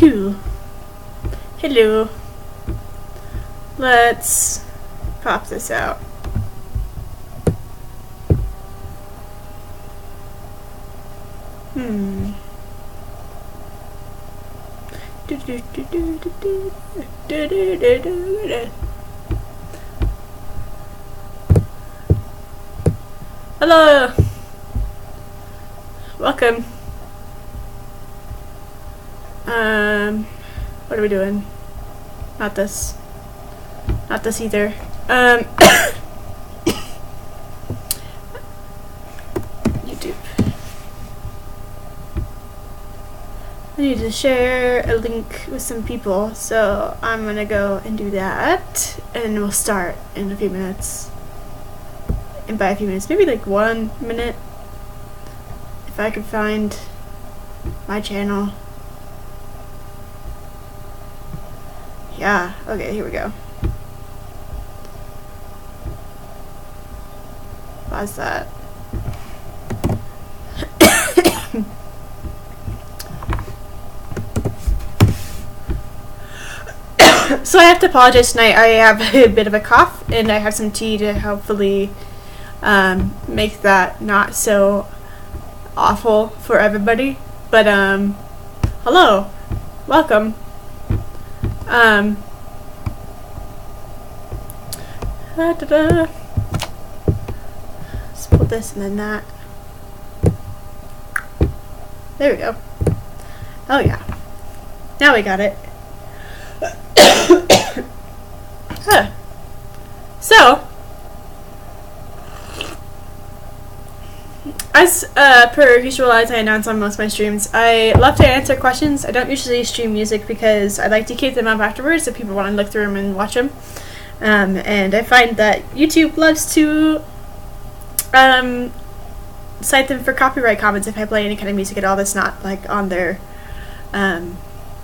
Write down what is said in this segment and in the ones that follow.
2. Hello. Let's pop this out. Hello. Welcome. What are we doing? Not this. Not this either. YouTube. I need to share a link with some people, so I'm gonna go and do that, and we'll start in a few minutes. And by a few minutes, maybe like 1 minute, if I could find my channel. Yeah, okay, here we go. Pause that. So I have to apologize tonight. I have a bit of a cough, and I have some tea to hopefully make that not so awful for everybody. But hello, welcome. Let's pull this and then that. There we go. Oh yeah, now we got it. Huh. So, as per usual, as I announce on most of my streams, I love to answer questions. I don't usually stream music because I like to keep them up afterwards if people want to look through them and watch them. And I find that YouTube loves to cite them for copyright comments if I play any kind of music at all that's not like on their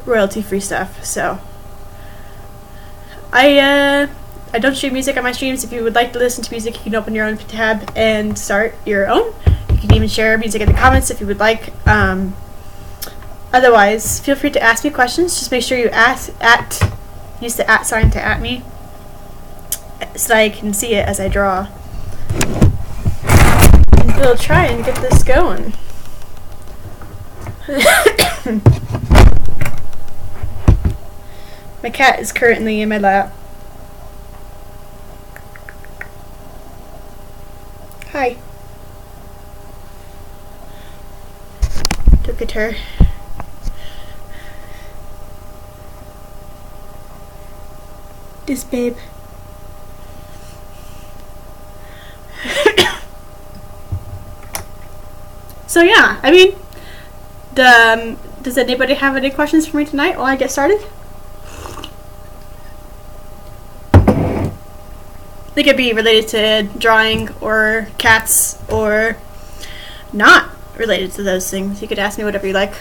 royalty-free stuff. So I don't stream music on my streams. If you would like to listen to music, you can open your own tab and start your own. You can even share music in the comments if you would like. Otherwise, feel free to ask me questions. Just make sure you use the @ sign to @ me so that I can see it as I draw. And we'll try and get this going. My cat is currently in my lap. Hi. Look at her. This babe. So yeah, I mean, does anybody have any questions for me tonight while I get started? They could be related to drawing or cats or not related to those things. You could ask me whatever you like.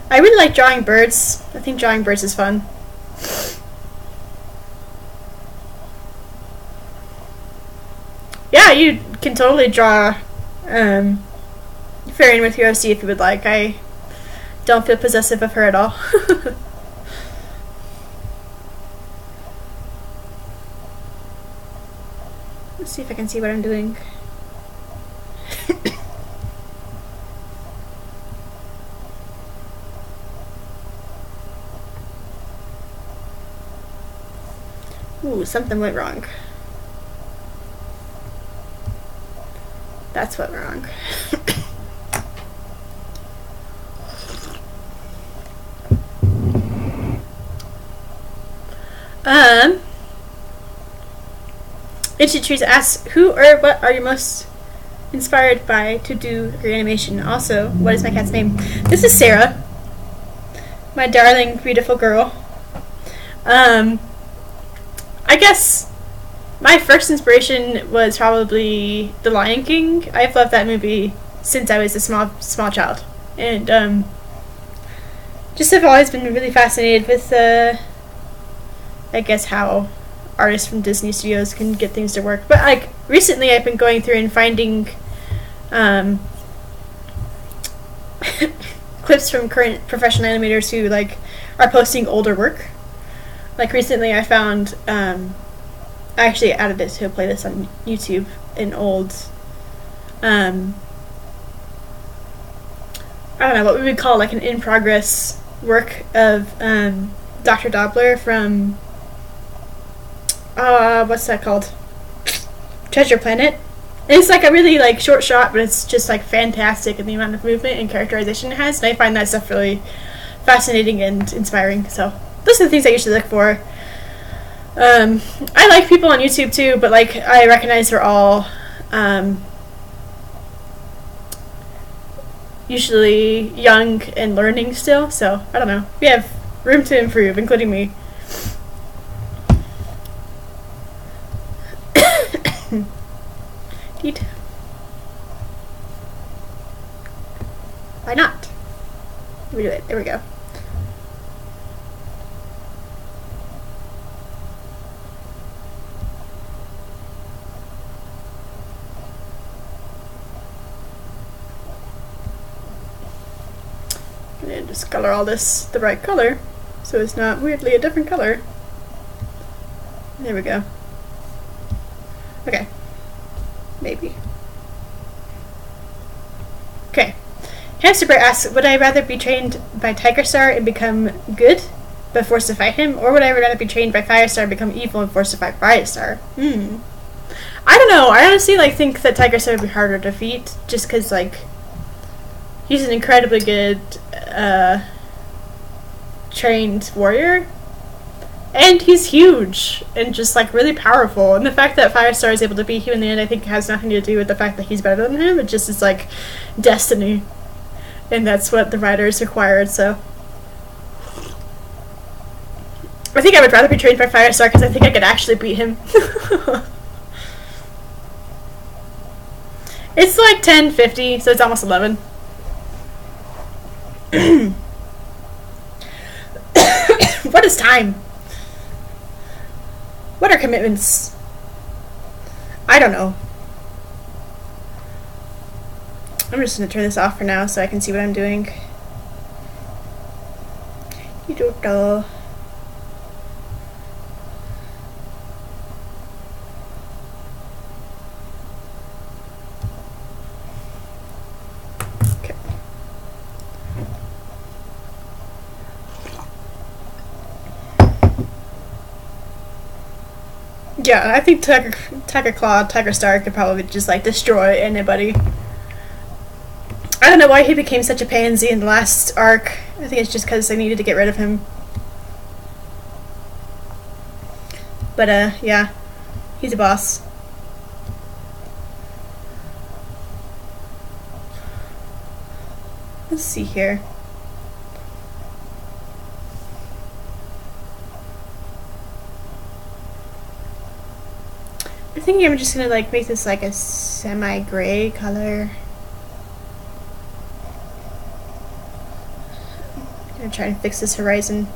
I really like drawing birds. I think drawing birds is fun. Yeah, you can totally draw Fairying with Hero C if you would like. I don't feel possessive of her at all. Let's see if I can see what I'm doing. Ooh, something went wrong. That's what went wrong. Ancient Trees asks, who or what are you most inspired by to do your animation? Also, what is my cat's name? This is Sarah, my darling, beautiful girl. I guess my first inspiration was probably The Lion King. I've loved that movie since I was a small child, and just have always been really fascinated with I guess how artists from Disney Studios can get things to work. But like recently I've been going through and finding um, clips from current professional animators who like are posting older work. Like recently I found, I actually added it to a playlist on YouTube, an old, I don't know what we would call like an in-progress work of Dr. Doppler from, what's that called? Treasure Planet. And it's like a really like short shot, but it's just like fantastic in the amount of movement and characterization it has, and I find that stuff really fascinating and inspiring. So those are the things I usually look for. I like people on YouTube too, but like I recognize they're all usually young and learning still, so I don't know. We have room to improve, including me. Indeed. Why not? Let me do it. There we go. And just color all this the right color so it's not weirdly a different color. There we go. Okay. Maybe. Okay. Hamsterbear asks, would I rather be trained by Tigerstar and become good but forced to fight him, or would I rather be trained by Firestar and become evil and forced to fight Firestar? I don't know. I honestly like think that Tigerstar would be harder to defeat just because like he's an incredibly good trained warrior. And he's huge and just like really powerful. And the fact that Firestar is able to beat him in the end, I think has nothing to do with the fact that he's better than him. It just is like destiny. And that's what the writers required, so. I think I would rather be trained by Firestar because I think I could actually beat him. It's like 10:50, so it's almost 11. What is time? What are commitments? I don't know. I'm just going to turn this off for now so I can see what I'm doing. You don't know. Okay. Yeah, I think Tiger Claw, Tigerstar could probably just like destroy anybody. I don't know why he became such a pansy in the last arc. I think it's just because they needed to get rid of him. But yeah, he's a boss. Let's see here. I think I'm just gonna like make this like a semi-gray color. I'm gonna try and fix this horizon.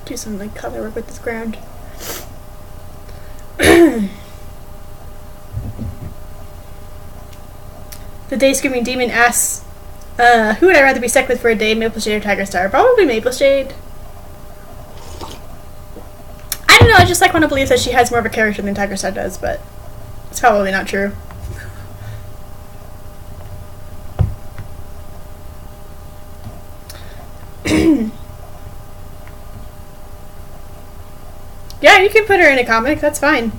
Do some like color work with this ground. The Day Screaming Demon asks, who would I rather be stuck with for a day, Mapleshade or Tigerstar? Probably Mapleshade. I don't know, I just like want to believe that she has more of a character than Tigerstar does, but it's probably not true. Yeah, you can put her in a comic, that's fine.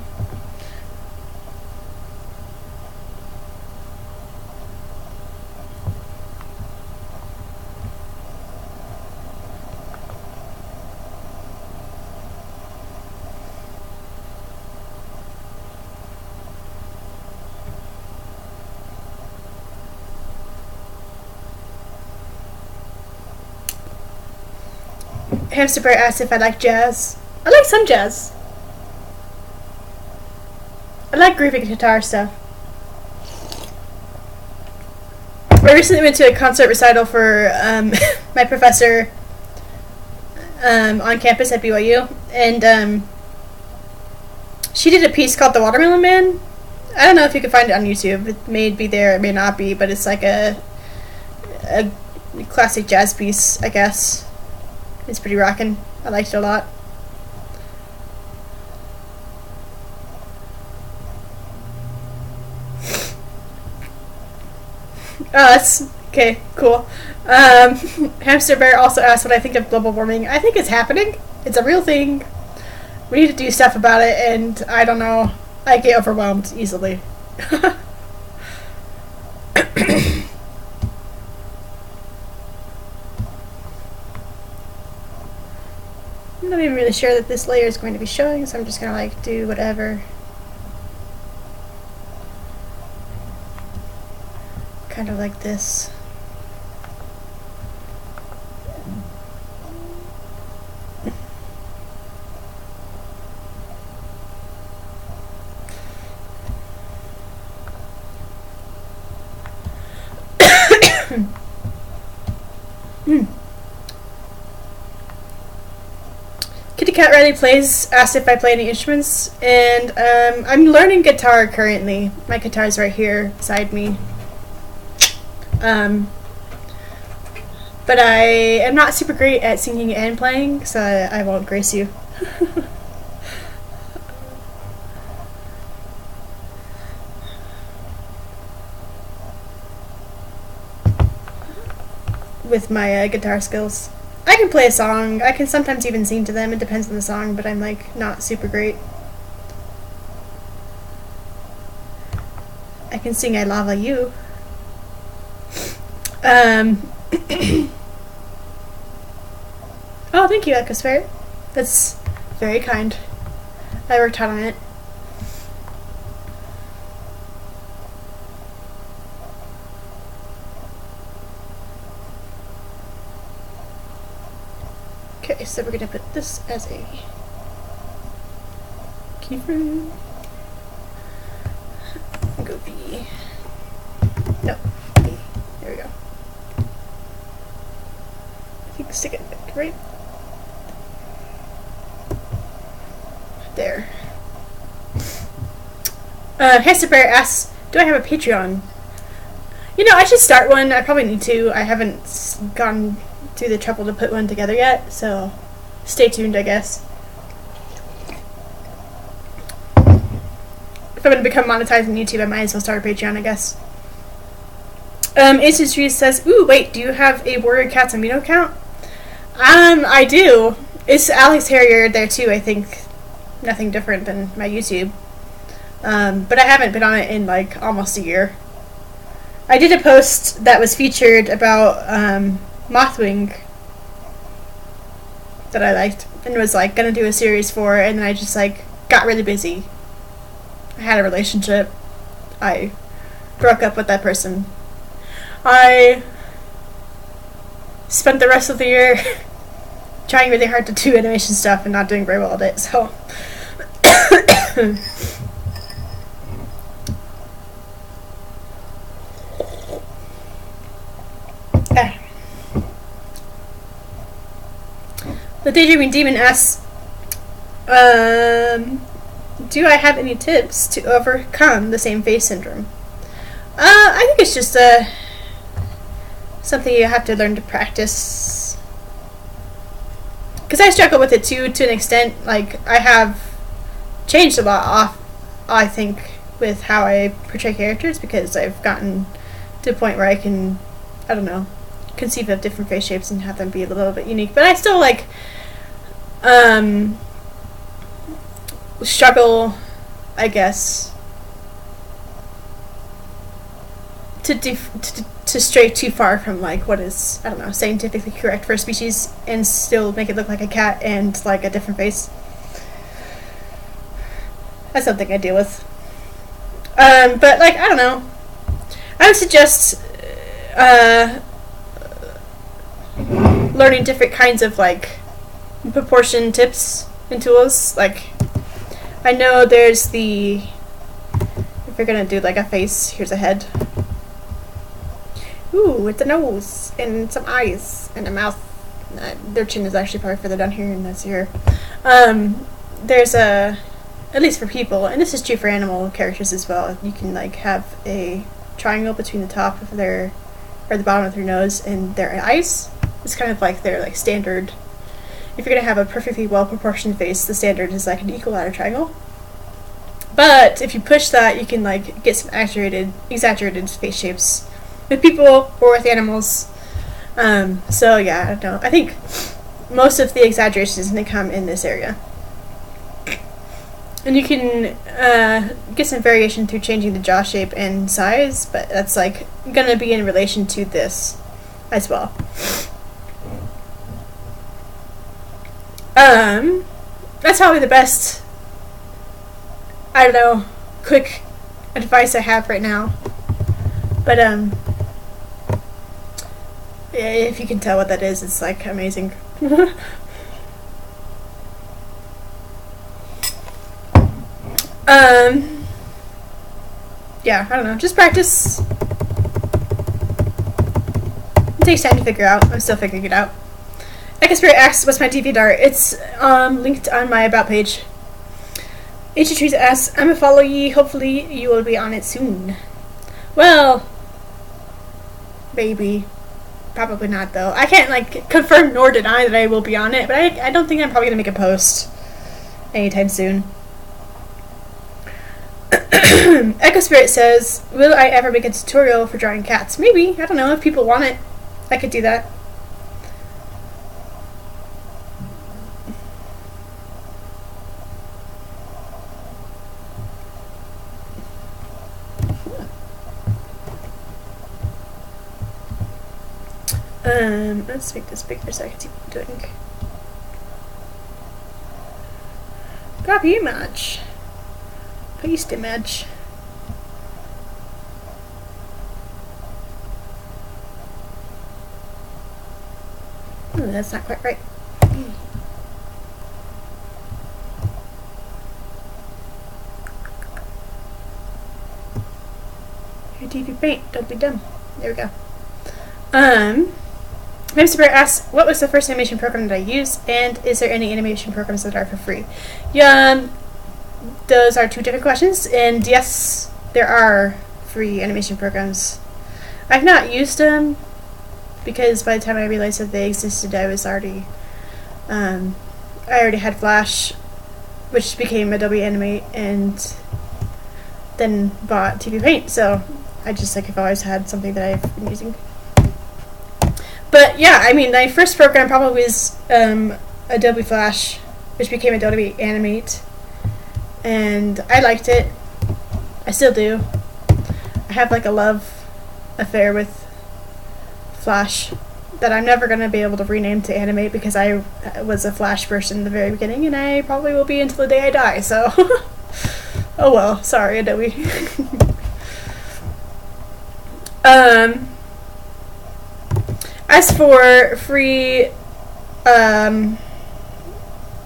Hamster Bear asked if I like jazz. I like some jazz. I like groovy guitar stuff. I recently went to a concert recital for my professor on campus at BYU, and she did a piece called "The Watermelon Man." I don't know if you can find it on YouTube. It may be there, it may not be, but it's like a classic jazz piece, I guess. It's pretty rockin'. I liked it a lot. Oh, that's okay, cool. Hamster Bear also asked what I think of global warming. I think it's happening. It's a real thing. We need to do stuff about it, and I don't know. I get overwhelmed easily. I'm not even really sure that this layer is going to be showing, so I'm just gonna like do whatever. Kind of like this. Kitty Cat Riley Plays asked if I play any instruments, and I'm learning guitar currently. My guitar's right here beside me. But I am not super great at singing and playing, so I won't grace you. With my guitar skills. I can play a song. I can sometimes even sing to them. It depends on the song, but I'm like not super great. I can sing I Lava You. Oh, thank you, IseeFire. That's very kind. I worked hard on it. Okay, so we're gonna put this as a keyframe. Go B. No, B. There we go. I think stick it back, right? There. Hamster Bear asks, do I have a Patreon? You know, I should start one. I probably need to. I haven't gone through the trouble to put one together yet, so stay tuned, I guess. If I'm going to become monetized on YouTube, I might as well start a Patreon, I guess. Aces says, ooh, wait, do you have a Warrior Cats Amino account? I do. It's Alex Harrier there too, I think. Nothing different than my YouTube. But I haven't been on it in like almost a year. I did a post that was featured about Mothwing that I liked and was like gonna do a series for, and then I just like got really busy. I had a relationship. I broke up with that person. I spent the rest of the year trying really hard to do animation stuff and not doing very well at it, so The Daydreaming Demon asks, do I have any tips to overcome the same face syndrome? I think it's just something you have to learn to practice. Because I struggle with it too, to an extent. Like, I have changed a lot I think, with how I portray characters, because I've gotten to a point where I can, I don't know, conceive of different face shapes and have them be a little bit unique. But I still, like, struggle, I guess, to stray too far from like what is, I don't know, scientifically correct for a species and still make it look like a cat and like a different face. That's something I deal with. But like, I don't know, I would suggest learning different kinds of like proportion tips and tools. Like, I know there's if you're gonna do like a face, here's a head. Ooh, Ooh, with the nose and some eyes and a mouth. Their chin is actually probably further down here and that's here. There's a, at least for people, and this is true for animal characters as well, you can like have a triangle between the top of their, or the bottom of their nose and their eyes. It's kind of like their like standard. If you're gonna have a perfectly well proportioned face, the standard is like an equilateral triangle. But if you push that, you can like get some exaggerated face shapes with people or with animals. So yeah, I don't know. I think most of the exaggerations they come in this area. And you can get some variation through changing the jaw shape and size, but that's like gonna be in relation to this as well. That's probably the best, I don't know, quick advice I have right now. But yeah, if you can tell what that is, it's like amazing. Yeah, I don't know, just practice. It takes time to figure out. I'm still figuring it out. IseeFire asks, what's my DeviantArt? It's linked on my About page. Trees asks, I'm a follow ye, hopefully you will be on it soon. Well, maybe. Probably not though. I can't like confirm nor deny that I will be on it, but I don't think I'm probably gonna make a post anytime soon. Echo Spirit says, will I ever make a tutorial for drawing cats? Maybe. I don't know. If people want it, I could do that. Let's make this bigger so I can see what I'm doing. Copy image. Paste image. Ooh, that's not quite right. Your TV paint, don't be dumb. There we go. Mr. Bear asks, what was the first animation program that I used, and is there any animation programs that are for free? Yeah, those are two different questions, and yes, there are free animation programs. I've not used them, because by the time I realized that they existed, I was already, I already had Flash, which became Adobe Animate, and then bought TV Paint, so I just like I've always had something that I've been using. But yeah, I mean, my first program probably was Adobe Flash, which became Adobe Animate, and I liked it. I still do. I have like a love affair with Flash that I'm never going to be able to rename to Animate because I was a Flash person in the very beginning, and I probably will be until the day I die, so oh well, sorry Adobe. As for free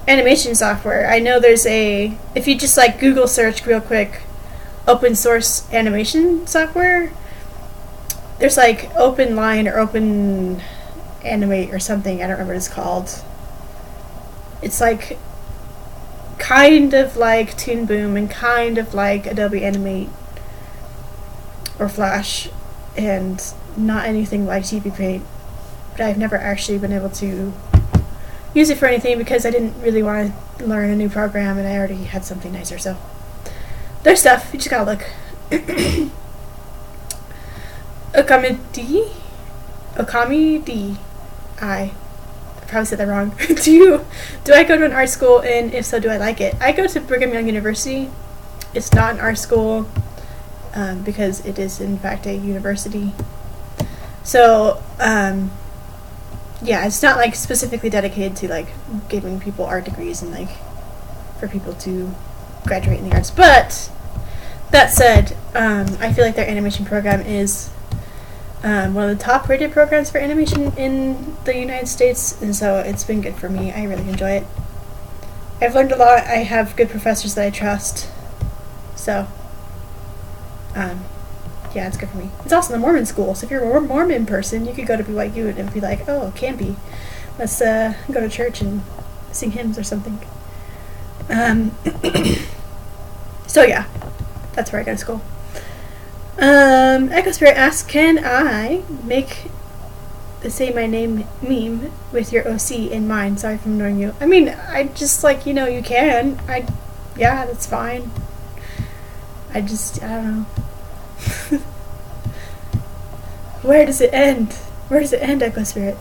animation software, I know there's a, if you just like Google search real quick open source animation software, there's like Open Line or Open Animate or something, I don't remember what it's called. It's like kind of like Toon Boom and kind of like Adobe Animate or Flash, and not anything like TV Paint. But I've never actually been able to use it for anything because I didn't really want to learn a new program and I already had something nicer, so there's stuff, you just gotta look. Okami D. I probably said that wrong. Do I go to an art school, and if so, do I like it? I go to Brigham Young University. It's not an art school because it is in fact a university. So yeah, it's not like specifically dedicated to like giving people art degrees and like for people to graduate in the arts. But that said, I feel like their animation program is one of the top rated programs for animation in the United States, and so it's been good for me. I really enjoy it. I've learned a lot. I have good professors that I trust. So yeah, it's good for me. It's also the Mormon school, so if you're a Mormon person, you could go to BYU and be like, oh, it can be. Let's go to church and sing hymns or something. So yeah, that's where I go to school. Echo Spirit asks, can I make the Say My Name meme with your OC in mind? Sorry if I'm annoying you. I mean, I just, like, you know, you can. Yeah, that's fine. I don't know. Where does it end? Where does it end, Echo Spirit?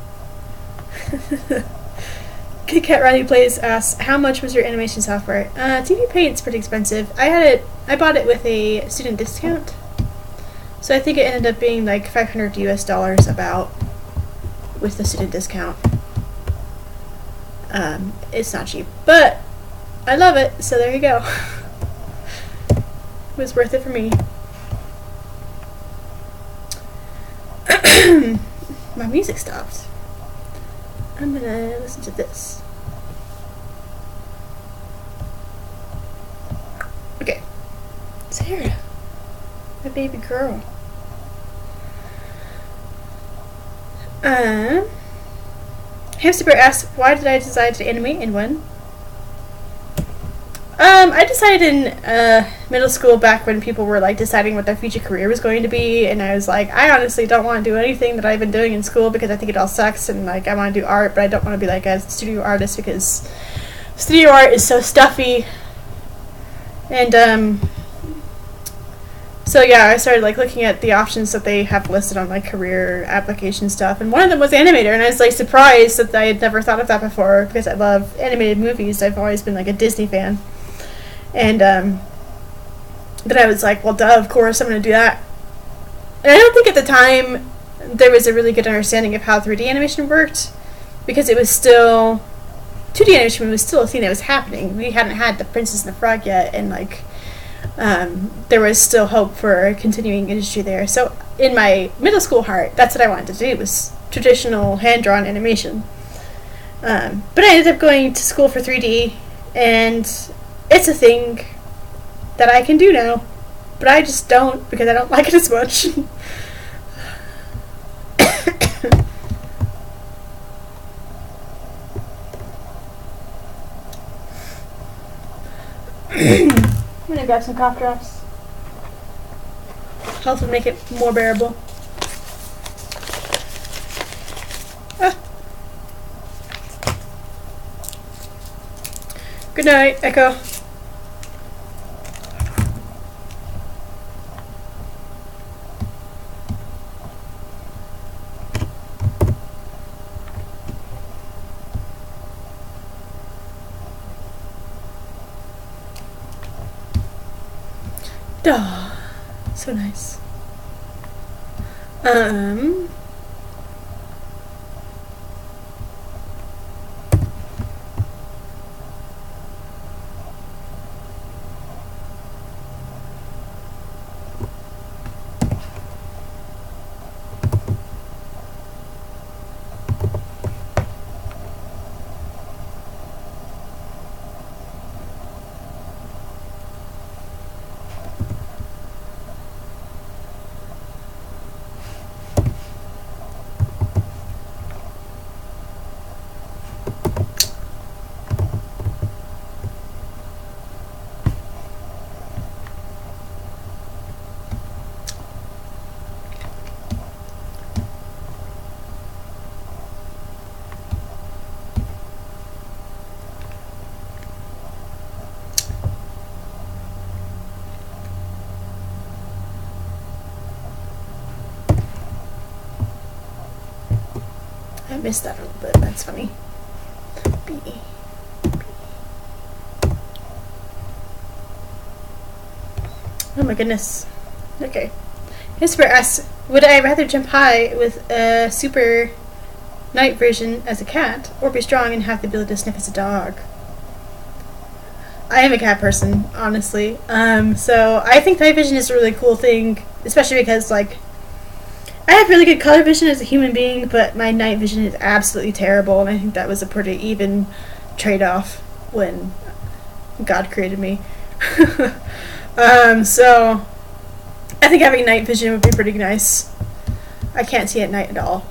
Kit Kat Riley Plays asks, how much was your animation software? TV Paint's pretty expensive. I bought it with a student discount. So I think it ended up being like $500 US about with the student discount. It's not cheap, but I love it, so there you go. It was worth it for me. My music stopped. I'm gonna listen to this. Okay. Sarah, my baby girl. Hamster Bear asks, why did I decide to animate and when? I decided in middle school, back when people were like deciding what their future career was going to be, and I was like, I honestly don't want to do anything that I've been doing in school because I think it all sucks, and like I want to do art, but I don't want to be like a studio artist because studio art is so stuffy. And so yeah, I started like looking at the options that they have listed on like career application stuff, and one of them was animator, and I was like surprised that I had never thought of that before because I love animated movies. I've always been like a Disney fan. And but I was like, well, duh, of course I'm going to do that. And I don't think at the time there was a really good understanding of how 3D animation worked, because it was still 2D animation was still a thing that was happening. We hadn't had The Princess and the Frog yet, and like there was still hope for a continuing industry there. So in my middle school heart, that's what I wanted to do, was traditional hand-drawn animation. But I ended up going to school for 3D, and it's a thing that I can do now, but I just don't because I don't like it as much. I'm gonna grab some cough drops. Helps make it more bearable. Good night, Echo. Duh. So nice. I missed that a little bit. That's funny. Oh my goodness. Okay. Whisper asks, would I rather jump high with a super night version as a cat, or be strong and have the ability to sniff as a dog? I am a cat person, honestly. So I think night vision is a really cool thing, especially because, like, I have really good color vision as a human being, but my night vision is absolutely terrible, and I think that was a pretty even trade-off when God created me. So I think having night vision would be pretty nice. I can't see at night at all.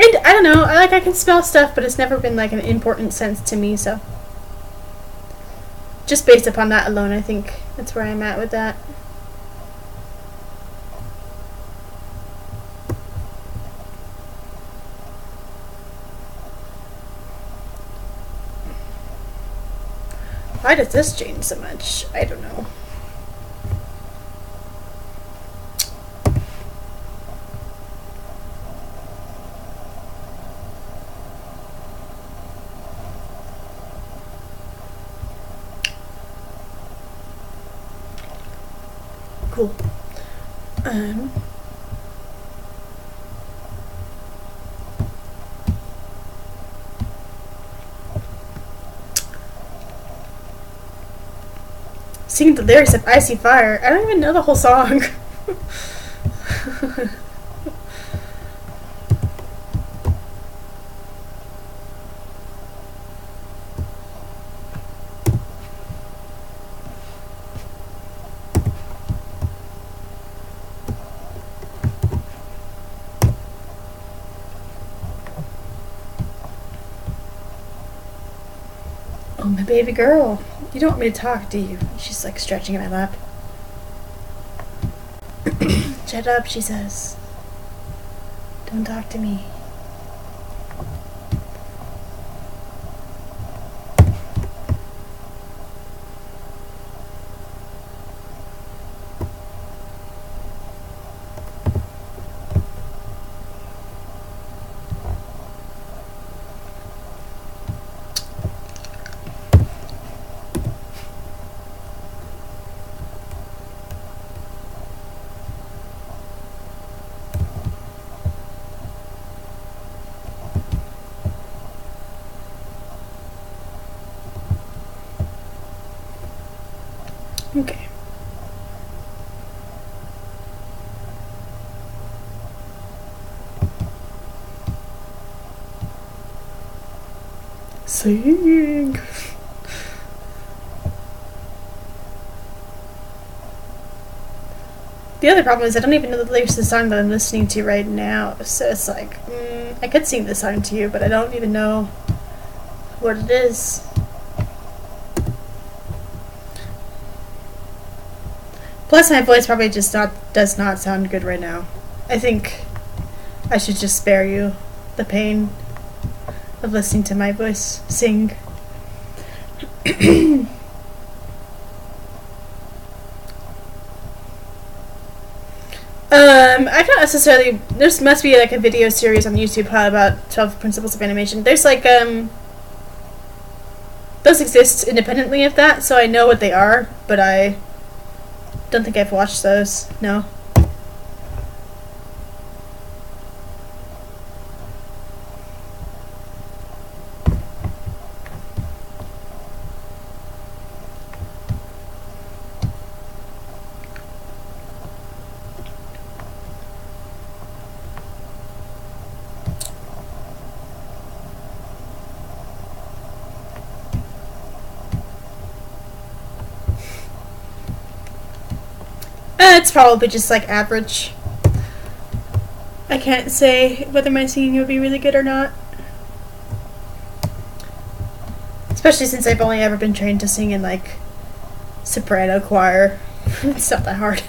And I don't know, I can smell stuff, but it's never been like an important sense to me, so just based upon that alone, I think that's where I'm at with that. Why does this change so much? I don't know. Cool. Singing the lyrics of IseeFire. I don't even know the whole song. Oh, my baby girl. You don't want me to talk, do you? She's like stretching in my lap. Shut up, she says. Don't talk to me. Okay. Sing. The other problem is I don't even know the lyrics of the song that I'm listening to right now, so it's like, I could sing this song to you, but I don't even know what it is. Plus, my voice probably just does not sound good right now. I think I should just spare you the pain of listening to my voice sing. I don't necessarily. There must be like a video series on YouTube about 12 principles of animation. There's like those exist independently of that, so I know what they are, but I don't think I've watched those. No. It's probably just like average. I can't say whether my singing would be really good or not. Especially since I've only ever been trained to sing in like soprano choir. It's not that hard.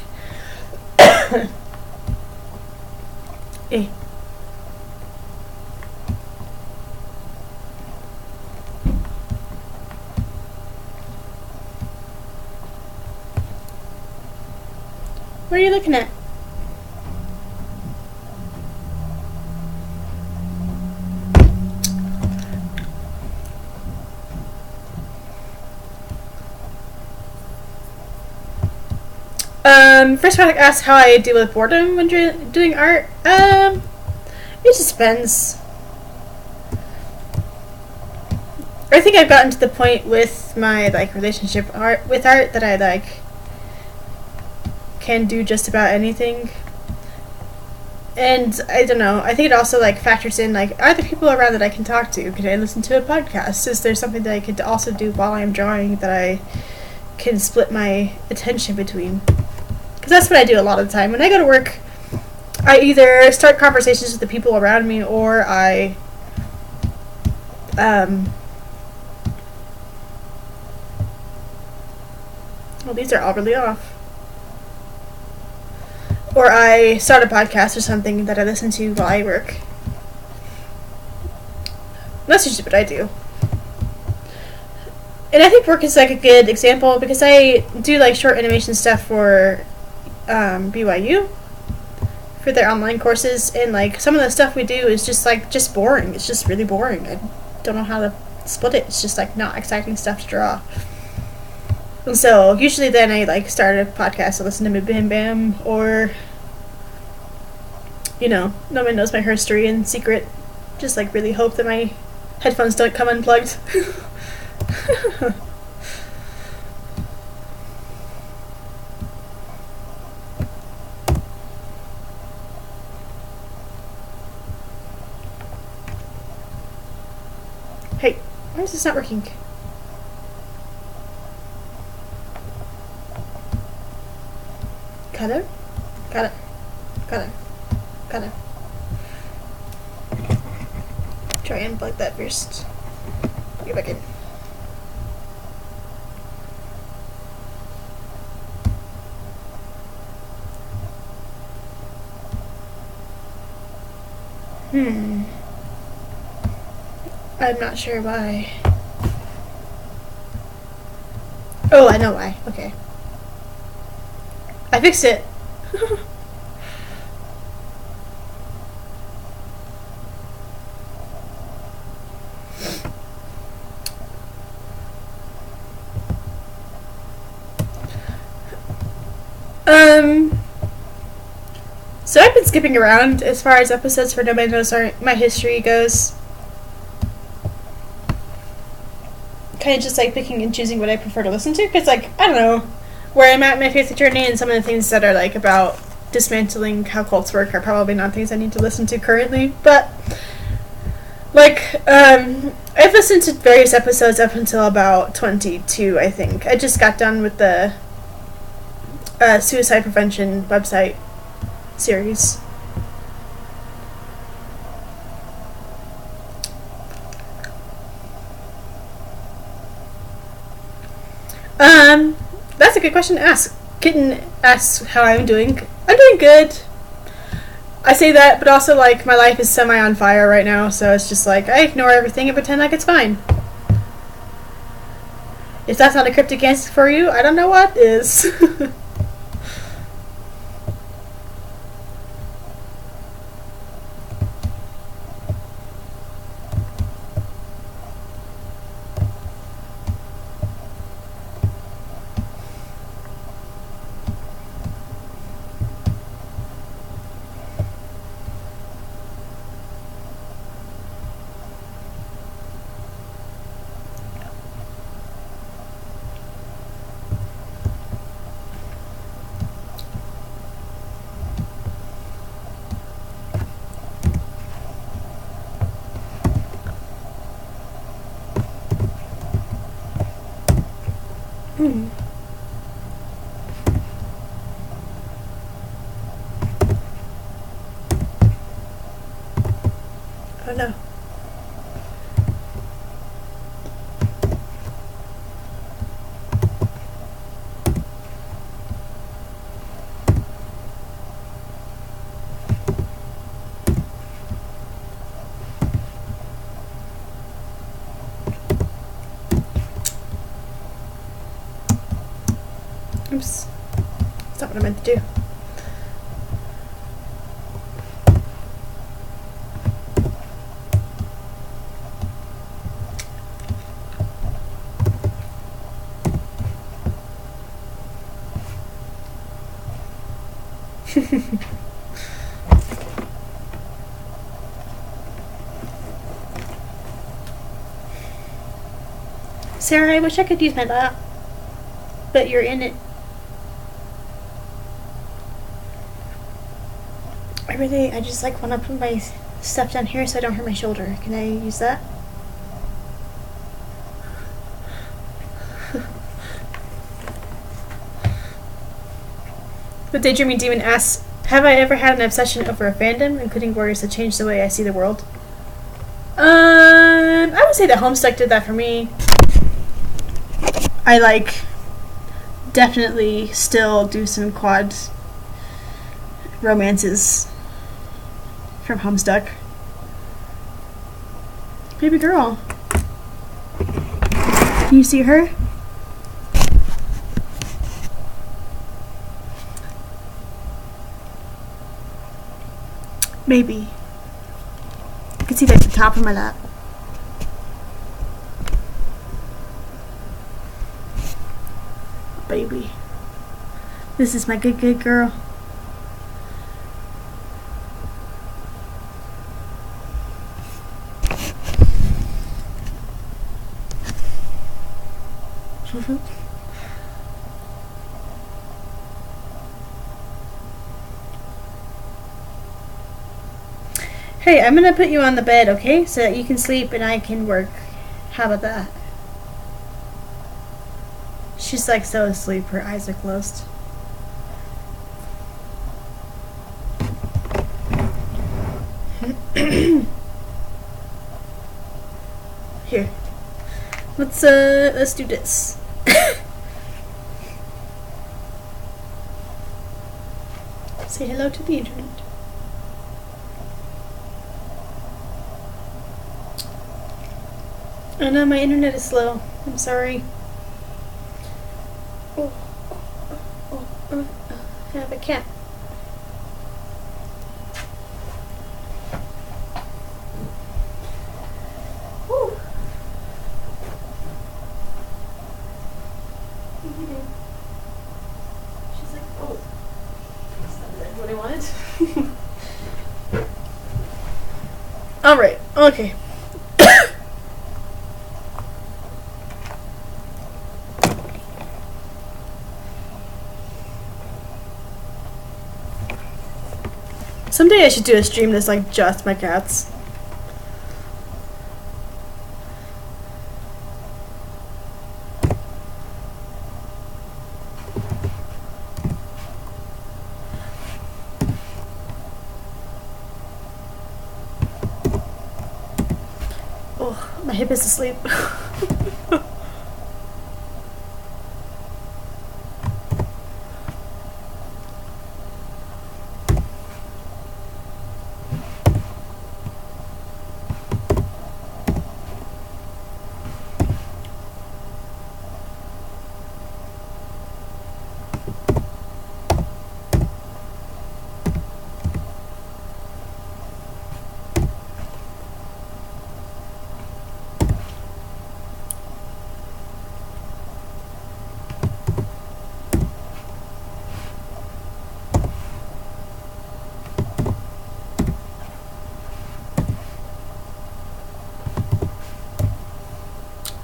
Eh. What are you looking at? First I want to ask how I deal with boredom when doing art. It just depends. I think I've gotten to the point with my like relationship with art that I like can do just about anything. And I don't know, I think it also like factors in like, are there people around that I can talk to? Can I listen to a podcast? Is there something that I could also do while I'm drawing that I can split my attention between. Because that's what I do a lot of the time. When I go to work, I either start conversations with the people around me, or I well, these are all really off. Or I start a podcast or something that I listen to while I work. That's usually what I do. And I think work is like a good example because I do like short animation stuff for BYU for their online courses, and like some of the stuff we do is just boring. It's just really boring. I don't know how to split it. It's just like not exciting stuff to draw. And so usually then I like start a podcast to listen to Bim Bam, or you know, no one knows my history in secret. Just like really hope that my headphones don't come unplugged. Hey, why is this not working? Color? Color. Color. Color. Try and unplug that first. Get back in. I'm not sure why. Oh, I know why. Okay. I fixed it. So I've been skipping around as far as episodes for Nobody Knows My History goes. Kind of just like picking and choosing what I prefer to listen to, because like, I don't know, where I'm at in my faith journey, and some of the things that are like about dismantling how cults work are probably not things I need to listen to currently, but like, I've listened to various episodes up until about 22, I think. I just got done with the suicide prevention website series. That's a good question to ask. Kitten asks how I'm doing. I'm doing good. I say that, but also like my life is semi on fire right now, so it's just like I ignore everything and pretend like it's fine. If that's not a cryptic answer for you, I don't know what is. Oh no. Oops. That's not what I meant to do. Sarah, I wish I could use my lap, but you're in it. I just like want to put my stuff down here so I don't hurt my shoulder. Can I use that? The Daydreaming Demon asks, have I ever had an obsession over a fandom, including Warriors, that changed the way I see the world? I would say that Homestuck did that for me. I definitely still do some quad romances from Homestuck. Baby girl. Can you see her? Maybe. You can see the top of my lap. Baby. This is my good girl. Hey, I'm gonna put you on the bed, okay? So that you can sleep and I can work. How about that? She's so asleep, her eyes are closed. Here. Let's do this. Say hello to the internet. I know my internet is slow. I'm sorry. I have a cat. Woo. She's like, oh, that's not what I wanted. All right. Okay. Someday I should do a stream that's just my cats. Oh, my hip is asleep.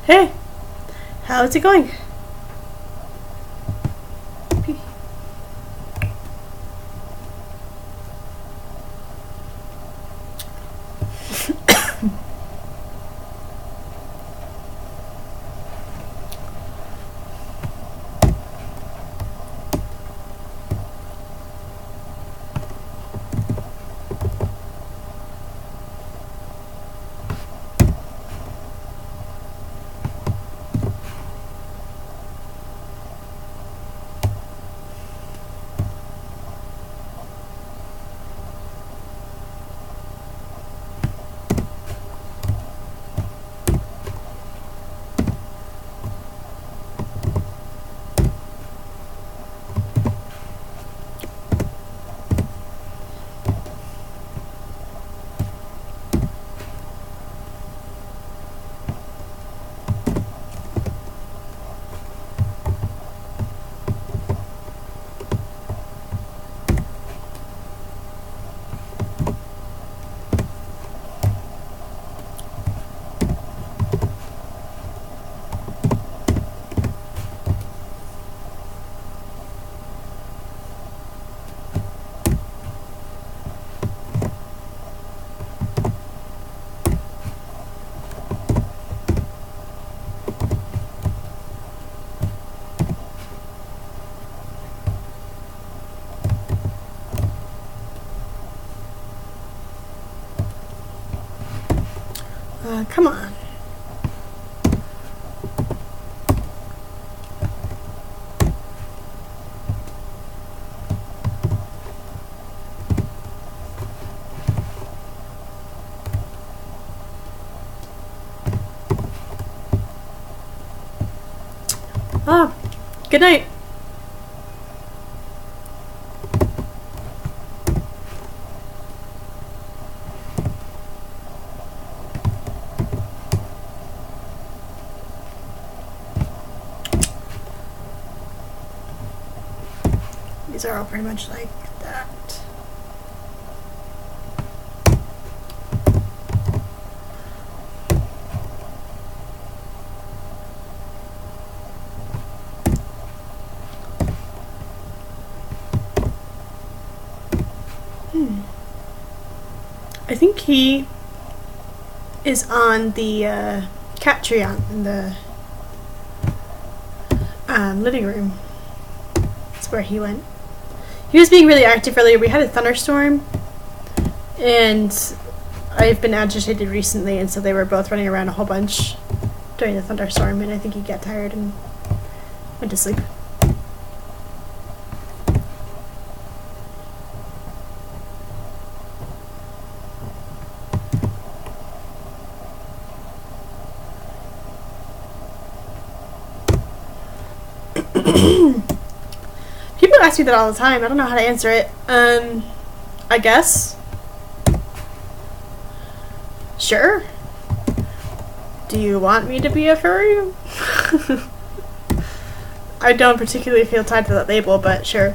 Hey, how's it going? Come on. Ah, good night. These are all pretty much like that. I think he is on the cat tree in the living room. That's where he went. He was being really active earlier. We had a thunderstorm, and I've been agitated recently, and so they were both running around a whole bunch during the thunderstorm, and I think he got tired and went to sleep. People ask me that all the time. I don't know how to answer it. I guess. Sure. Do you want me to be a furry? I don't particularly feel tied to that label, but sure.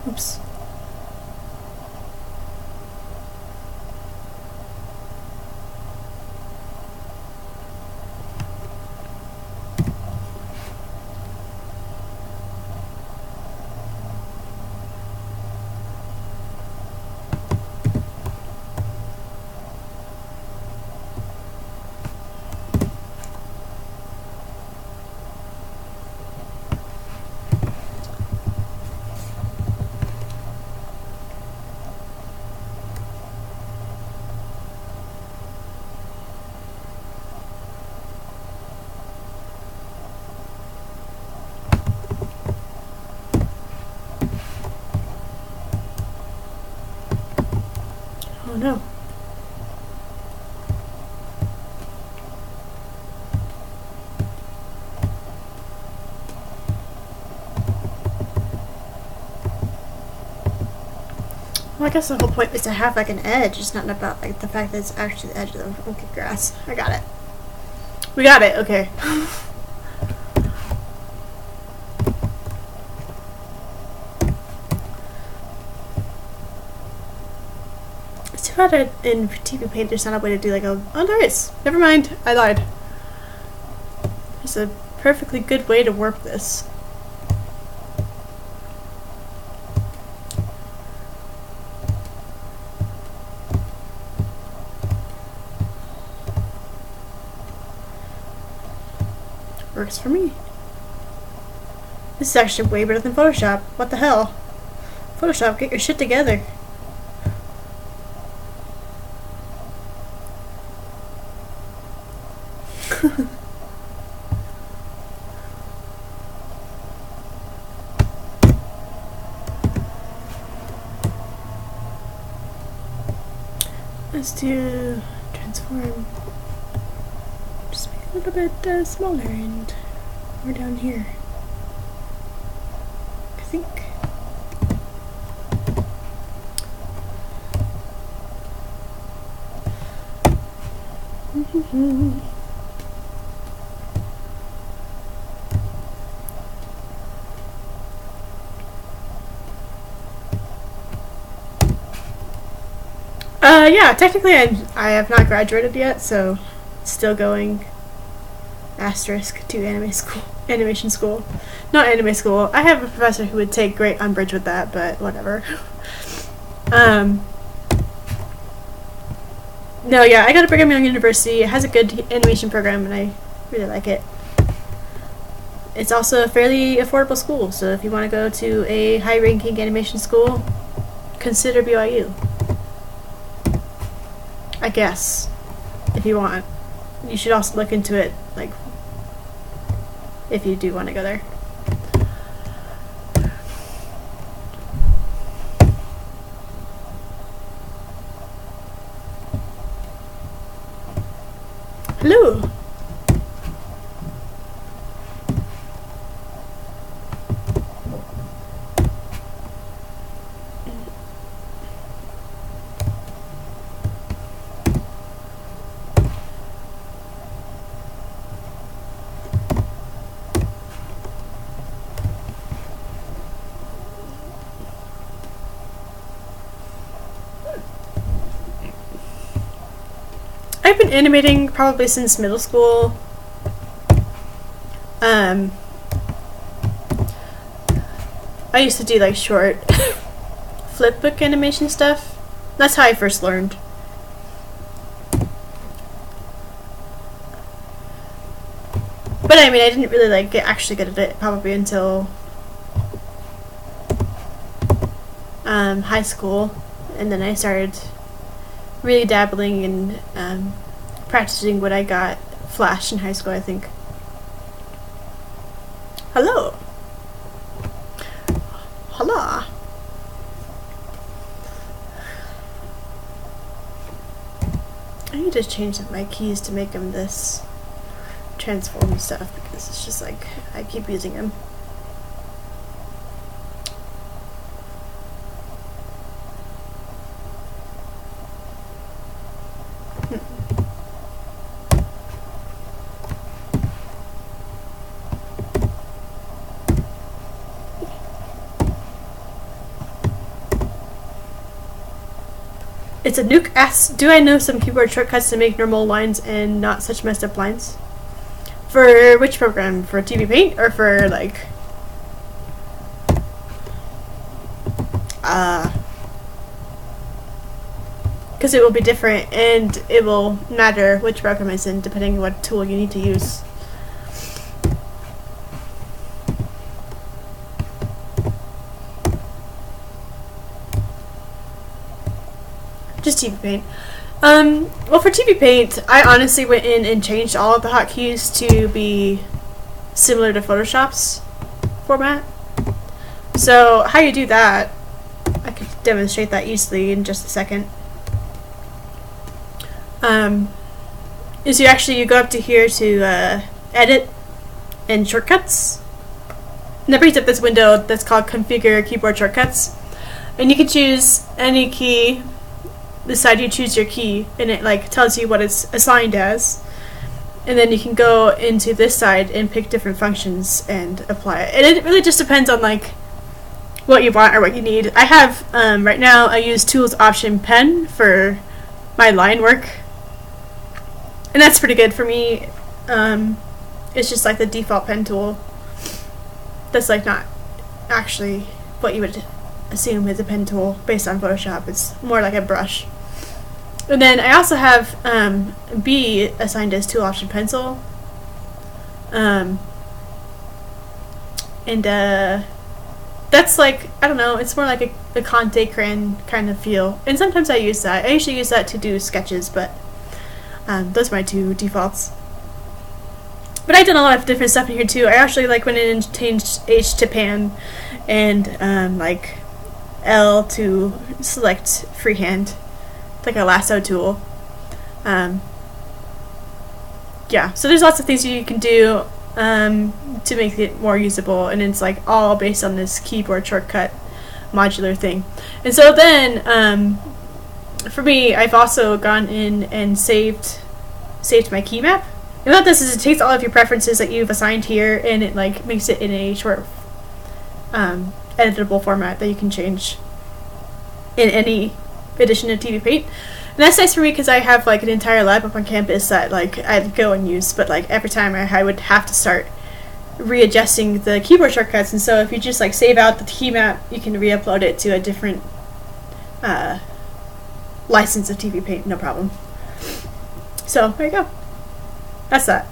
Oops. Oh no. Well, I guess the whole point is to have like an edge. It's not about like the fact that it's actually the edge of the grass. I got it. We got it. Okay. It's too bad in TV Paint there's not a way to do like a... Oh, there is. Never mind. I lied. There's a perfectly good way to warp this. Works for me. This is actually way better than Photoshop. What the hell? Photoshop, get your shit together. Let's do transform. Just make it a little bit smaller, and we're down here. I think. Yeah, technically I have not graduated yet, so still going asterisk to animation school. Not anime school. I have a professor who would take great umbrage with that, but whatever. No, yeah, I got a Brigham Young University. It has a good animation program, and I really like it. It's also a fairly affordable school, so if you want to go to a high-ranking animation school, consider BYU. I guess, if you want. You should also look into it, like, if you do want to go there. Hello! I've been animating probably since middle school. I used to do like short flipbook animation stuff. That's how I first learned. But I mean, I didn't really like get actually good at it probably until high school, and then I started really dabbling in practicing what I got Flash in high school, I think. Hello. Hello. I need to change my keys to make them this transform stuff, because it's just like I keep using them. It's a nuke asks, do I know some keyboard shortcuts to make normal lines and not such messed up lines? For which program? For TV Paint or for like because it will be different and it will matter which program it's in depending on what tool you need to use. Just TV Paint. Well, for TV Paint, I honestly went in and changed all of the hotkeys to be similar to Photoshop's format. So how you do that, I could demonstrate that easily in just a second. Is you go up to here to edit and shortcuts, and that brings up this window that's called Configure Keyboard Shortcuts, and you can choose any key. This side you choose your key, and it like tells you what it's assigned as, and then you can go into this side and pick different functions and apply it. And it really just depends on like what you want or what you need. I have right now I use Tools Option Pen for my line work, and that's pretty good for me. It's just like the default pen tool. That's like not actually what you would assume is a pen tool based on Photoshop. It's more like a brush. And then I also have B assigned as Tool Option Pencil. That's like, I don't know, it's more like a Conte crayon kind of feel. And sometimes I use that. I usually use that to do sketches, but those are my two defaults. But I've done a lot of different stuff in here too. I actually like went in and changed H to pan and like L to select freehand, like a lasso tool. Yeah, so there's lots of things you can do to make it more usable, and it's like all based on this keyboard shortcut modular thing. And so then for me, I've also gone in and saved my key map. And what this is, it takes all of your preferences that you've assigned here and it like makes it in a short editable format that you can change in any edition of TV Paint. And that's nice for me because I have like an entire lab up on campus that like I'd go and use, but like every time I would have to start readjusting the keyboard shortcuts, and so if you just like save out the key map, you can re-upload it to a different license of TV Paint, no problem. So there you go. That's that.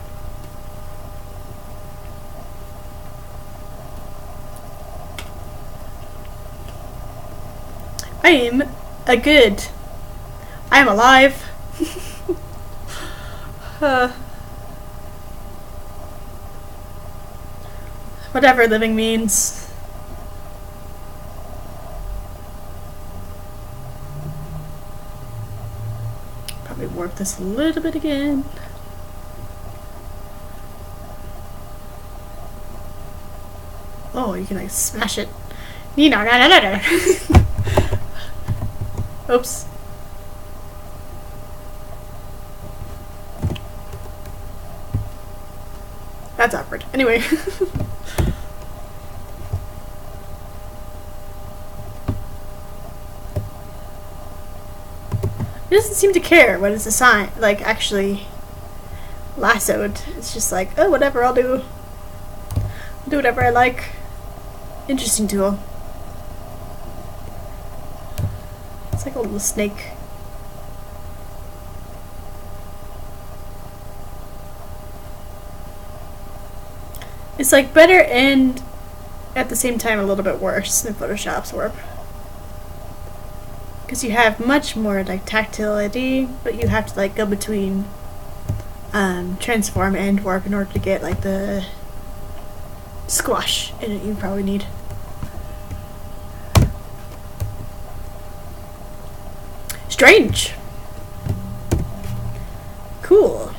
I am I am alive. Whatever living means. Probably warp this a little bit again. Oh, you can like smash it. Oops. That's awkward. Anyway. It doesn't seem to care what is assigned, like actually lassoed. It's just like, oh, whatever, I'll do whatever I like. Interesting tool. It's like a little snake. It's like better and at the same time a little bit worse than Photoshop's warp. Because you have much more like tactility, but you have to like go between transform and warp in order to get like the squash in it you probably need. Strange. Cool.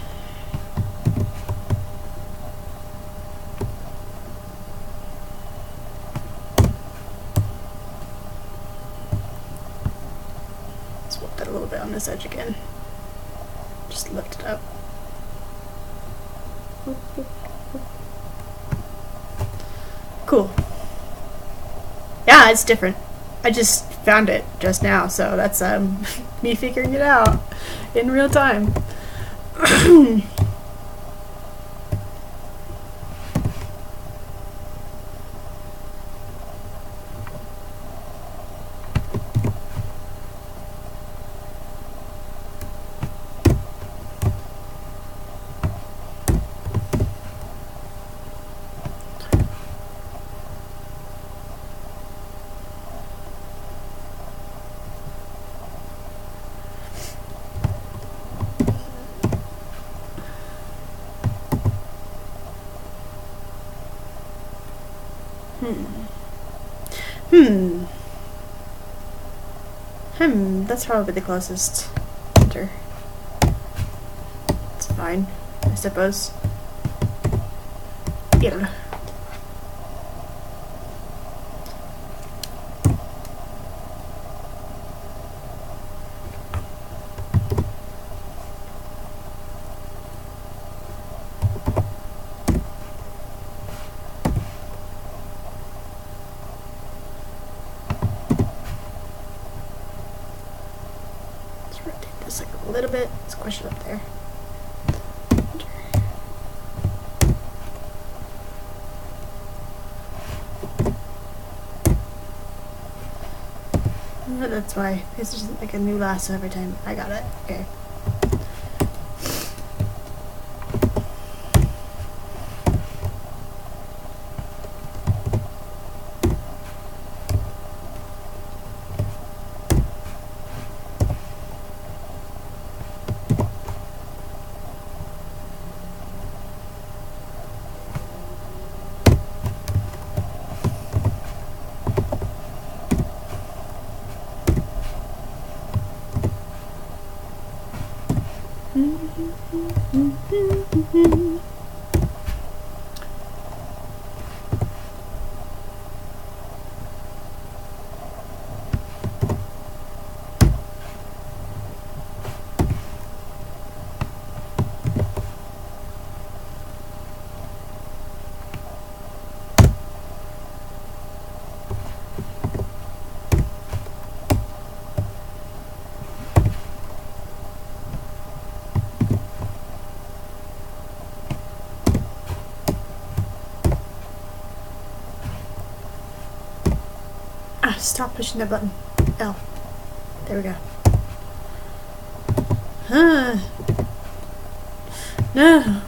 Swap that a little bit on this edge again. Just lift it up. Cool. Yeah, it's different. I just found it just now, so that's me figuring it out in real time. That's probably the closest enter. It's fine, I suppose. Yeah. Just like a little bit, squish it up there. That's why it's just like a new lasso every time. I got it. Okay. Stop pushing that button. L. There we go. No.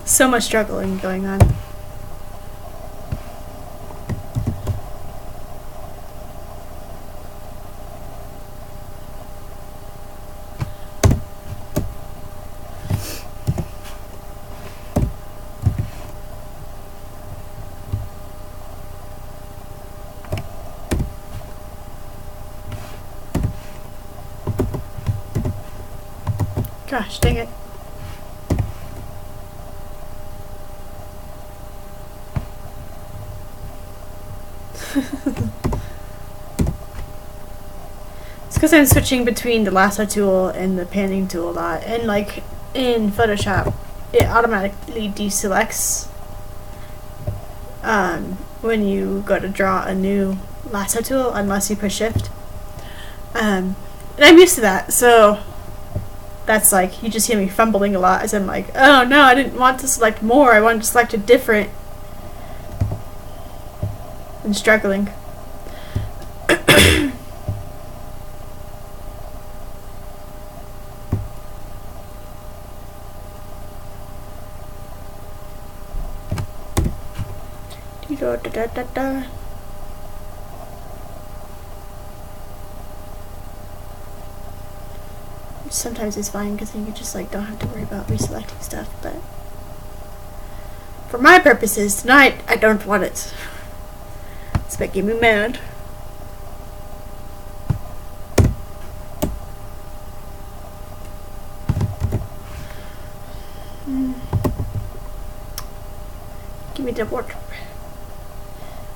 So much struggling going on. Gosh, dang it. It's because I'm switching between the lasso tool and the panning tool a lot. And like in Photoshop, it automatically deselects when you go to draw a new lasso tool unless you push shift. And I'm used to that, so that's like, you just hear me fumbling a lot as I'm like, oh no, I didn't want to select more, I wanted to select a different, and struggling. Sometimes it's fine because then you just like don't have to worry about reselecting stuff, but for my purposes tonight I don't want it. It's making me mad. Give me the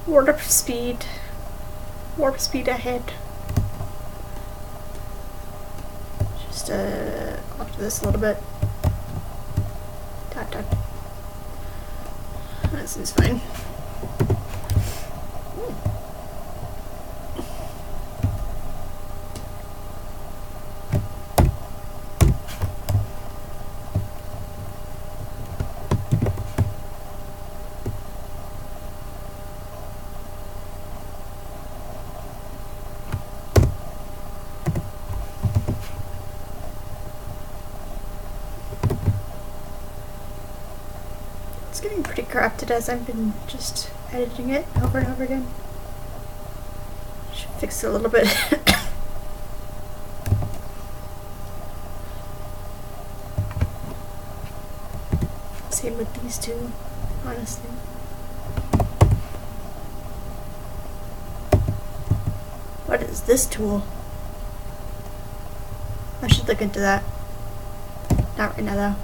warp speed ahead. Just alter this a little bit. Dot dot. That seems fine. It's getting pretty corrupted as I've been just editing it over and over again. Should fix it a little bit. Same with these two, honestly. What is this tool? I should look into that. Not right now though.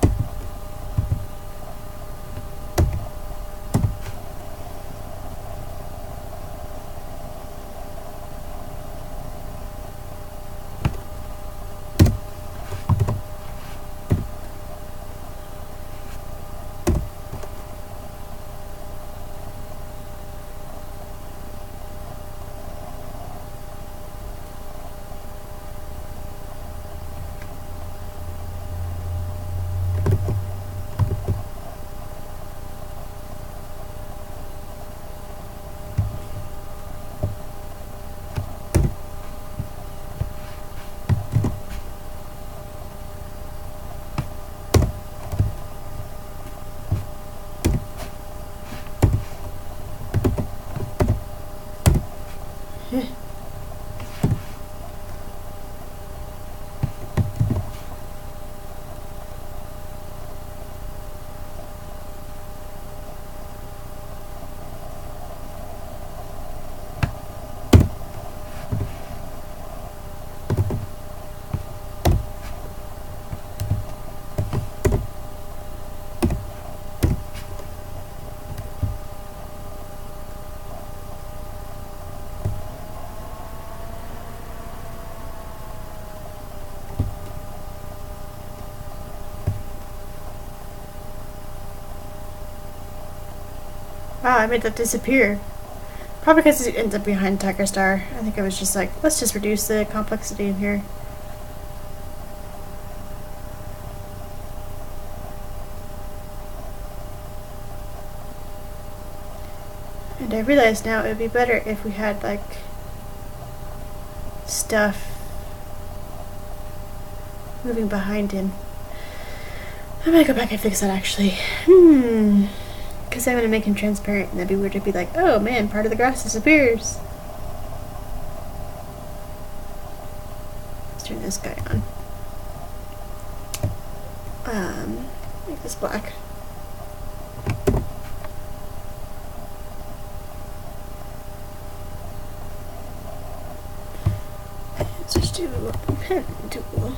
Wow, I made that disappear. Probably because it ends up behind Tiger Star. I think I was just like, let's just reduce the complexity in here. And I realize now it would be better if we had like stuff moving behind him. I'm gonna go back and fix that actually. Because I'm gonna make him transparent and that'd be weird to be like, oh man, part of the grass disappears. Let's turn this guy on. Make this black. Let's just do a pen tool.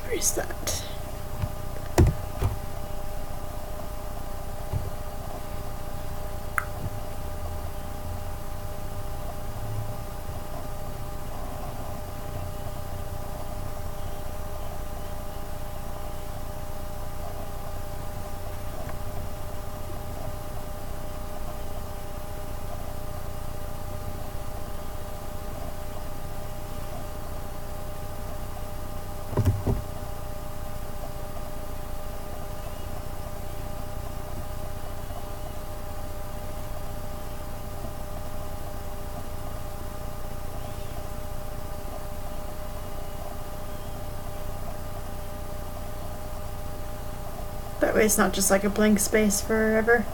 Erase that. That way it's not just like a blank space forever.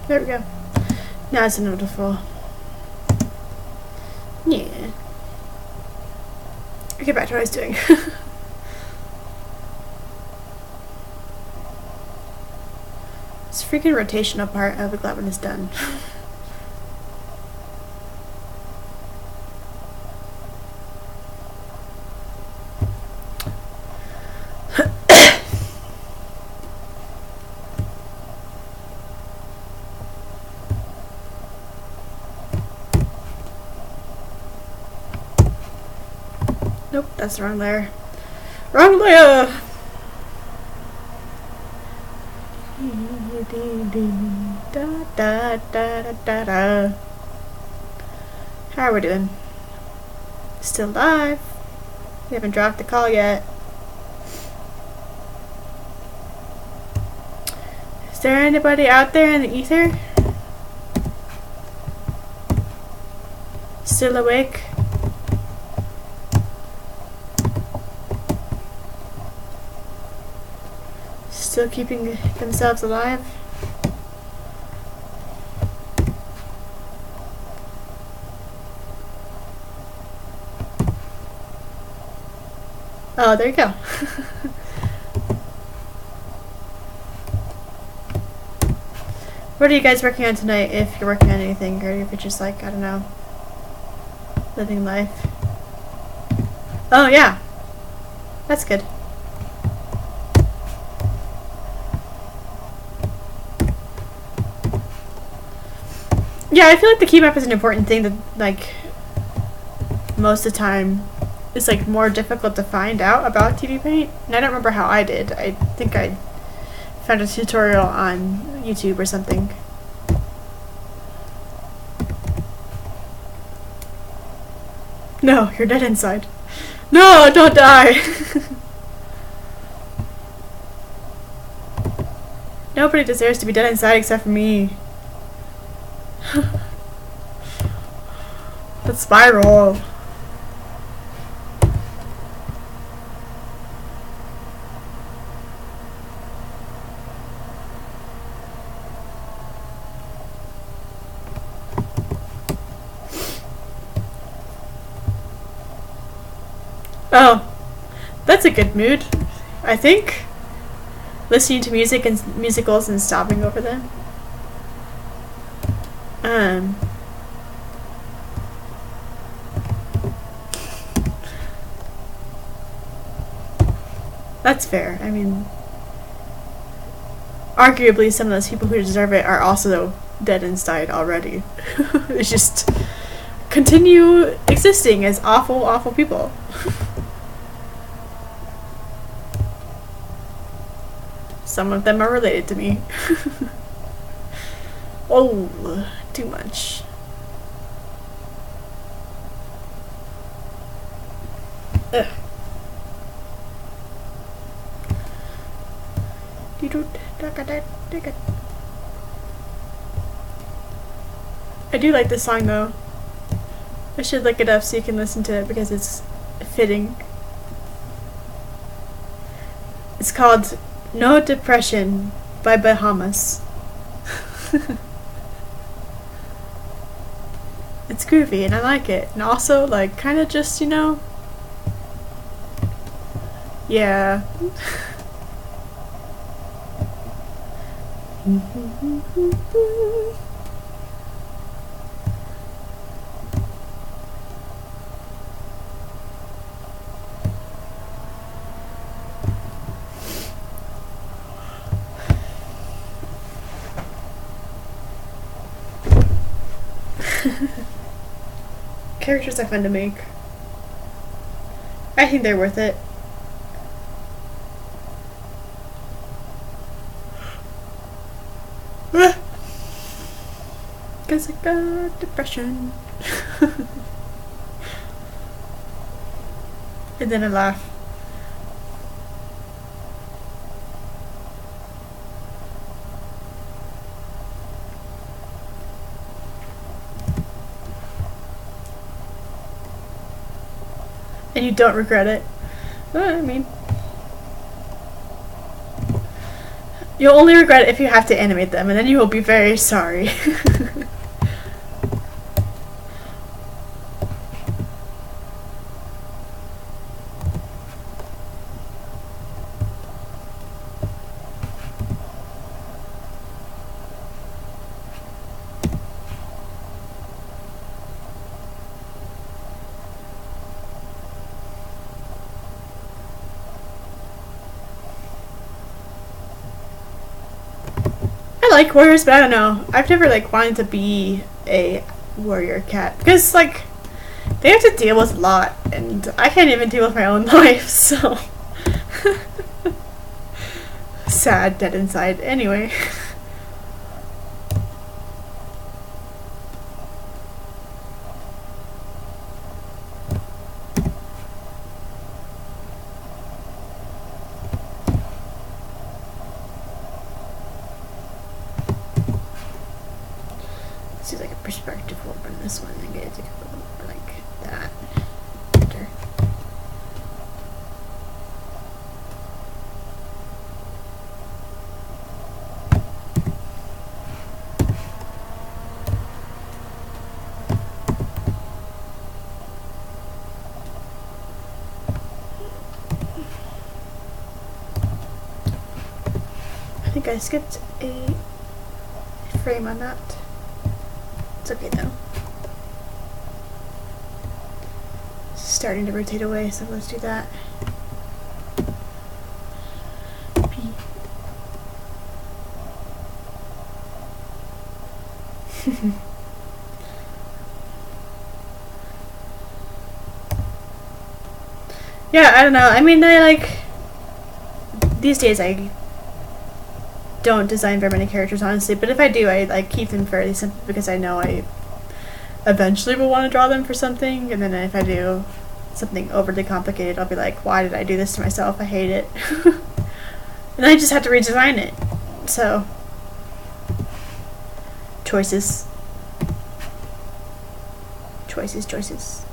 There we go. Now it's noticeable. Yeah. I'll get back to what I was doing. This freaking rotational part, I'll be glad when it's done. Nope, that's the wrong layer. Wrong layer! Da, da, da, da, da, da. How are we doing? Still live. We haven't dropped the call yet. Is there anybody out there in the ether? Still awake? Still keeping themselves alive? Oh, there you go. What are you guys working on tonight, if you're working on anything, or if you're just like, I don't know, living life? Oh yeah, that's good. Yeah, I feel like the key map is an important thing that, like, most of the time is, like, more difficult to find out about TV Paint. And I don't remember how I did. I think I found a tutorial on YouTube or something. No, you're dead inside. No, don't die! Nobody deserves to be dead inside except for me. Let's spiral. Oh, that's a good mood, I think. Listening to music and musicals and stopping over them. That's fair. I mean, arguably some of those people who deserve it are also dead inside already. It's just continue existing as awful, awful people. Some of them are related to me. Oh, too much. Ugh. I do like this song though. I should look it up so you can listen to it because it's fitting. It's called No Depression by Bahamas. It's groovy and I like it. And also, like, kind of just, you know, yeah. Characters are fun to make. I think they're worth it. Cause I got depression. And then I laugh. And you don't regret it. I mean, You'll only regret it if you have to animate them, and then you will be very sorry. I like warriors, but I don't know. I've never like wanted to be a warrior cat because like they have to deal with a lot, and I can't even deal with my own life. So sad, dead inside. Anyway. See like a perspective over in this one and get it to go like that. Enter. I think I skipped a frame on that. It's okay though. It's starting to rotate away, so let's do that. P. Yeah, I don't know. I mean, I like these days I don't design very many characters, honestly, but if I do, I like keep them fairly simple because I know I eventually will want to draw them for something, and then if I do something overly complicated, I'll be like, why did I do this to myself? I hate it. And I just have to redesign it. So choices. Choices.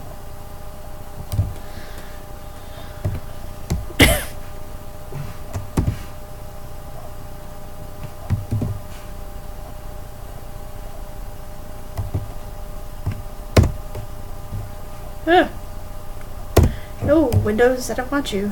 No, Windows, I don't want you.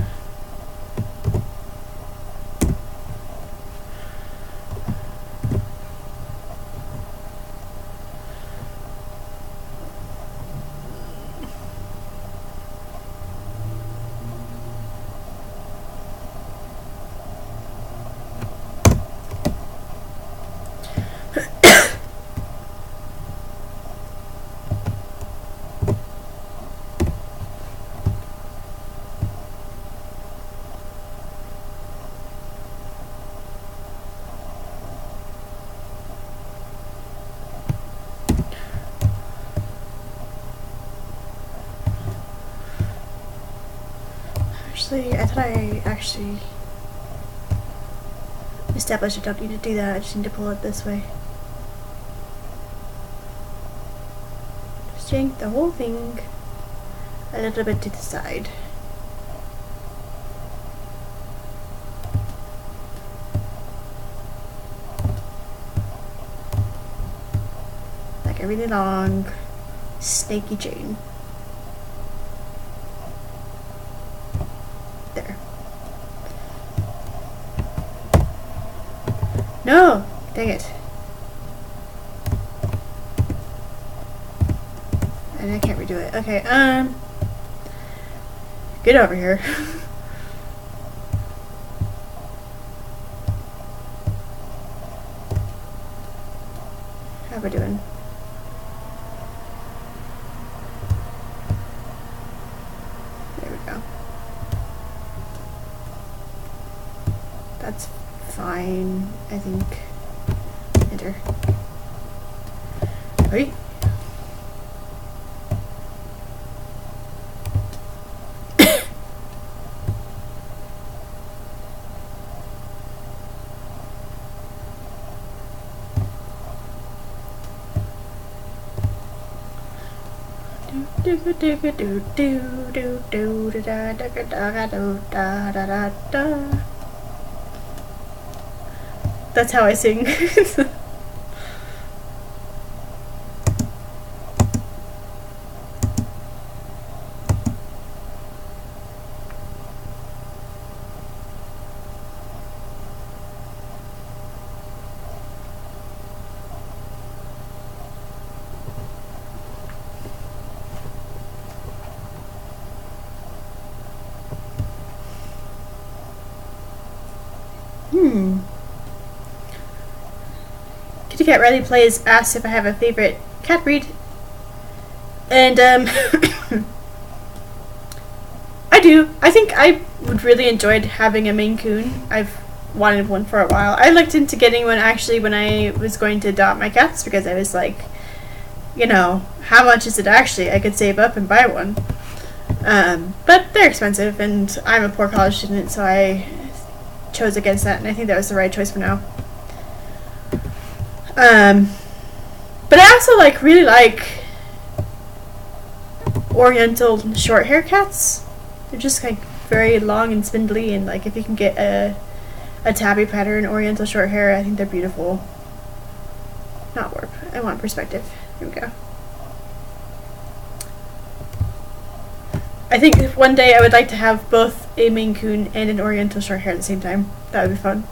I thought I actually established I don't need to do that, I just need to pull it this way. Just yank the whole thing a little bit to the side. Like a really long, snaky chain. There. No! Dang it. And I can't redo it. Okay, get over here. How are we doing? There we go. That's fine, I think. Enter. Wait. Do do do do do do do da da da da da da da da. That's how I sing. Kitty Cat Riley Plays asked if I have a favorite cat breed. And, I do. I think I would really enjoyed having a Maine Coon. I've wanted one for a while. I looked into getting one actually when I was going to adopt my cats because I was like, you know, how much is it actually? I could save up and buy one. But they're expensive, and I'm a poor college student, so I chose against that, and I think that was the right choice for now. But I also really like Oriental short hair cats. They're just like very long and spindly, and like if you can get a tabby pattern Oriental short hair, I think they're beautiful. Not warp. I want perspective. Here we go. I think one day I would like to have both a Maine Coon and an Oriental short hair at the same time. That would be fun.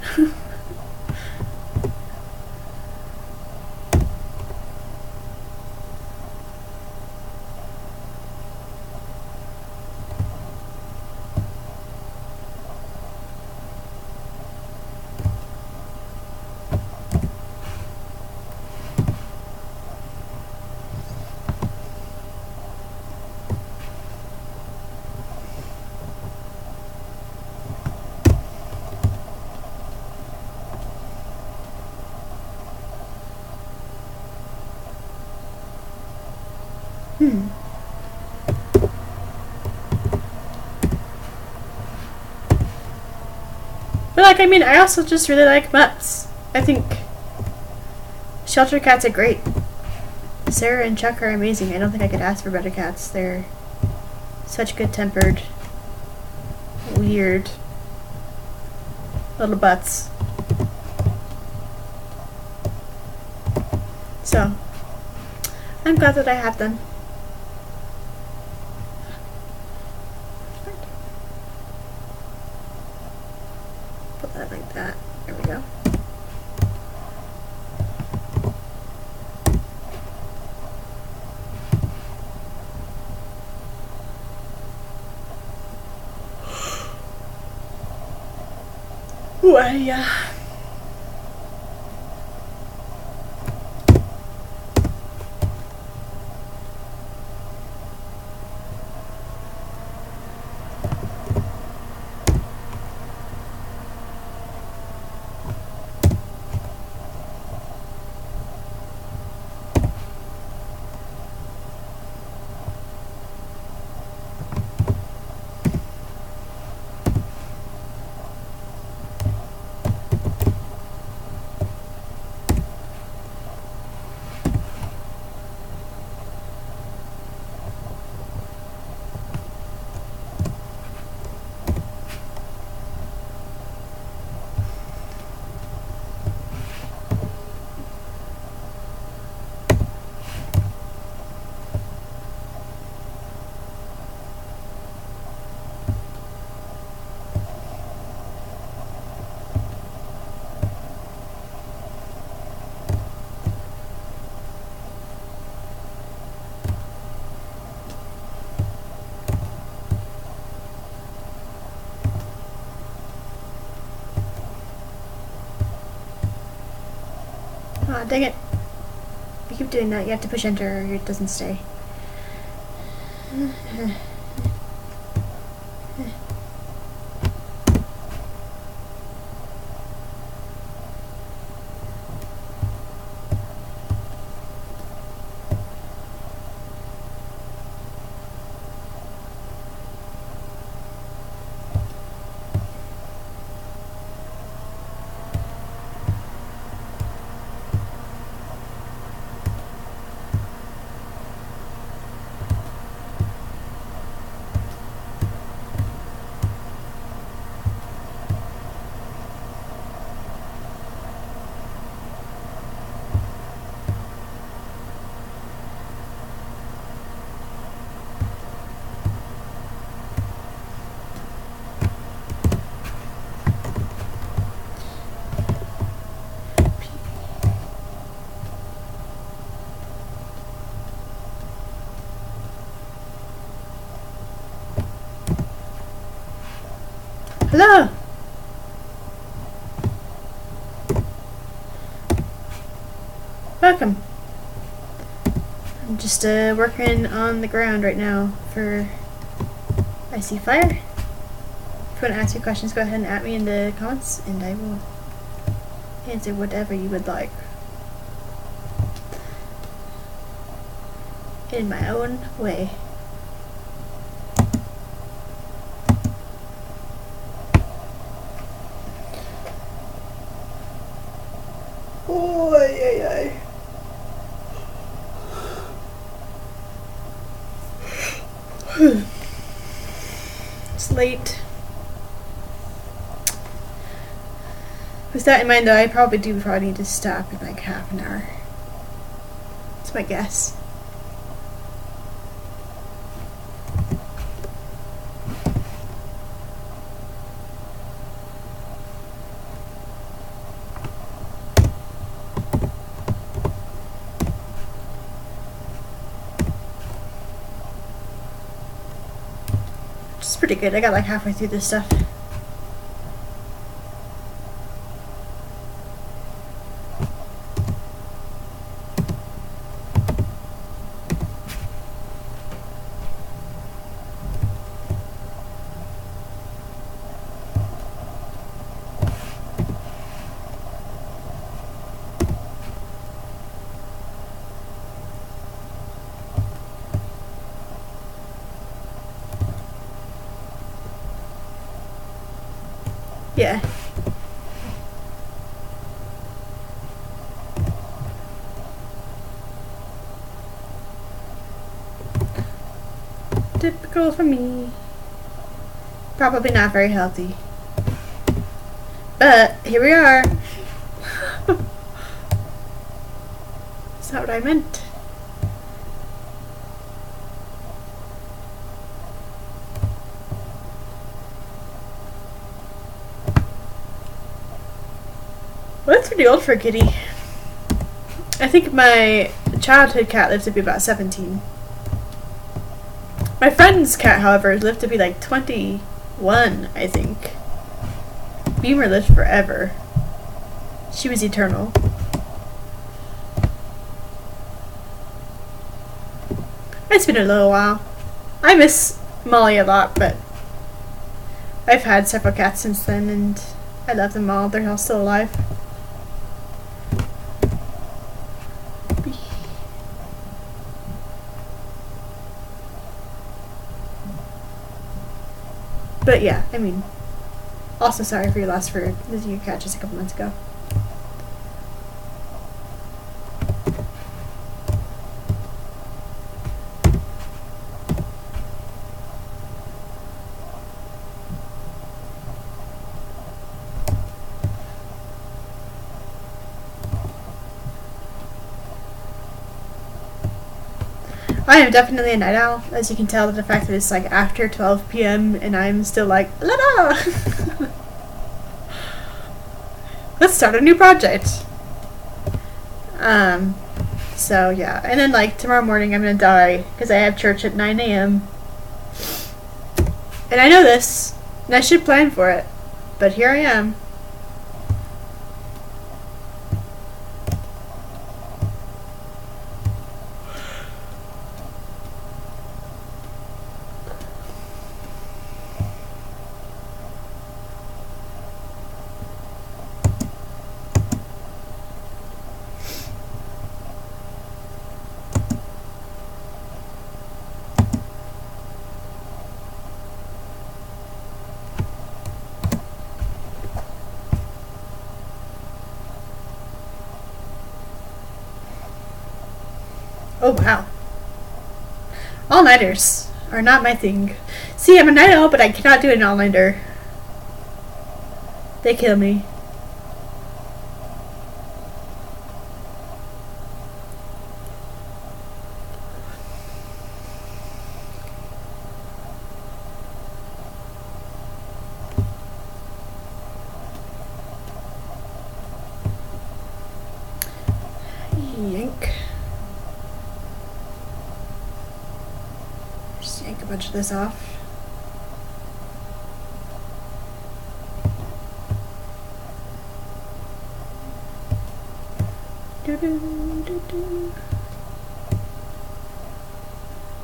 But I mean, I also just really like mutts. I think shelter cats are great. Sarah and Chuck are amazing. I don't think I could ask for better cats. They're such good-tempered, weird little butts. So, I'm glad that I have them. Put that like that. There we go. Ooh, yeah. Aw, dang it. You keep doing that. You have to push enter or it doesn't stay. Hello! Welcome. I'm just working on the ground right now for IseeFire. If you want to ask me questions, go ahead and at me in the comments and I will answer whatever you would like. In my own way. Oh, ay, ay. It's late. With that in mind though, I probably need to stop in like half an hour. That's my guess. It's pretty good. I got like halfway through this stuff. Yeah. Typical for me. Probably not very healthy. But here we are. That's not what I meant. Well, that's pretty old for a kitty. I think my childhood cat lived to be about 17. My friend's cat, however, lived to be like 21, I think. Beamer lived forever. She was eternal. It's been a little while. I miss Molly a lot, but I've had several cats since then, and I love them all. They're all still alive. But yeah, I mean, also sorry for your loss for losing your cat just a couple months ago. I am definitely a night owl, as you can tell by the fact that it's like after 12 p.m. and I'm still like, la la! Let's start a new project. So yeah, and then like tomorrow morning I'm gonna die because I have church at 9 a.m. And I know this, and I should plan for it, but here I am. Oh wow. All-nighters are not my thing. See, I'm a night owl, but I cannot do an all-nighter. They kill me. Yank. Just yank a bunch of this off.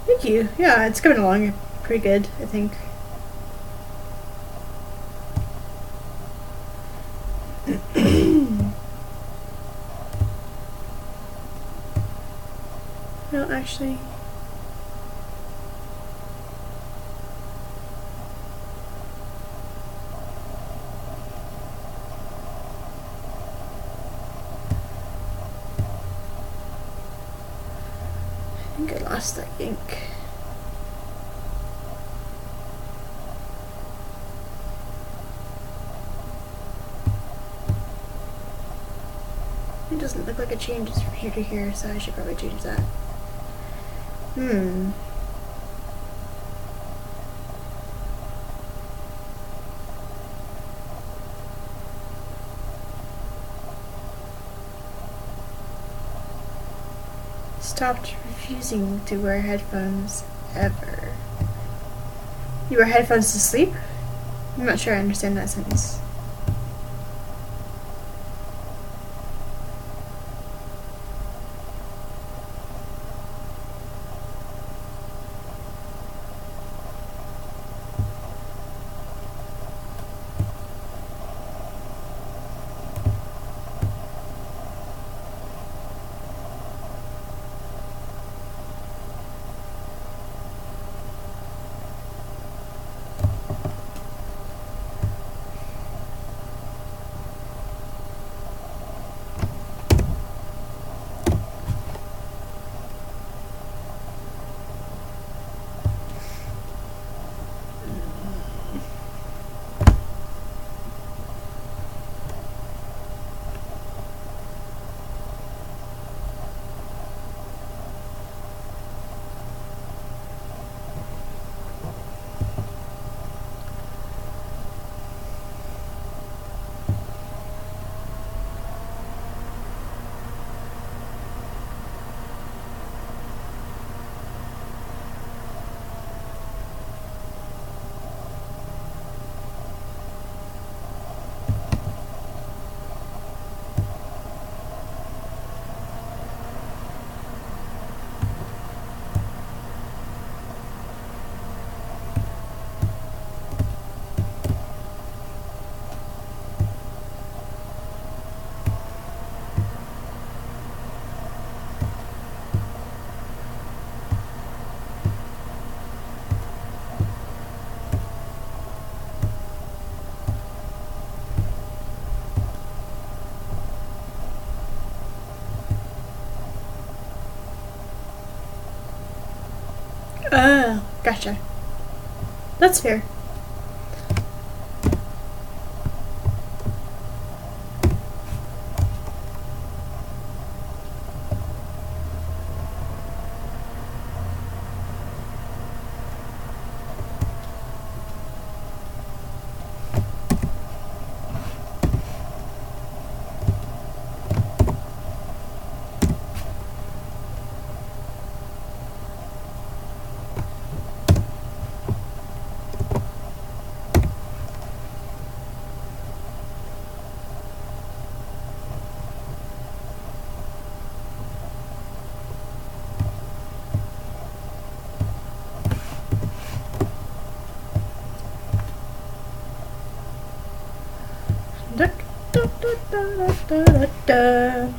Thank you. Yeah, it's coming along pretty good, I think. No, actually. I think I lost that ink. It doesn't look like it changes from here to here, so I should probably change that. Stopped refusing to wear headphones ever. You wear headphones to sleep? I'm not sure I understand that sentence. Gotcha. That's fair. Da, da, da, da, da, da.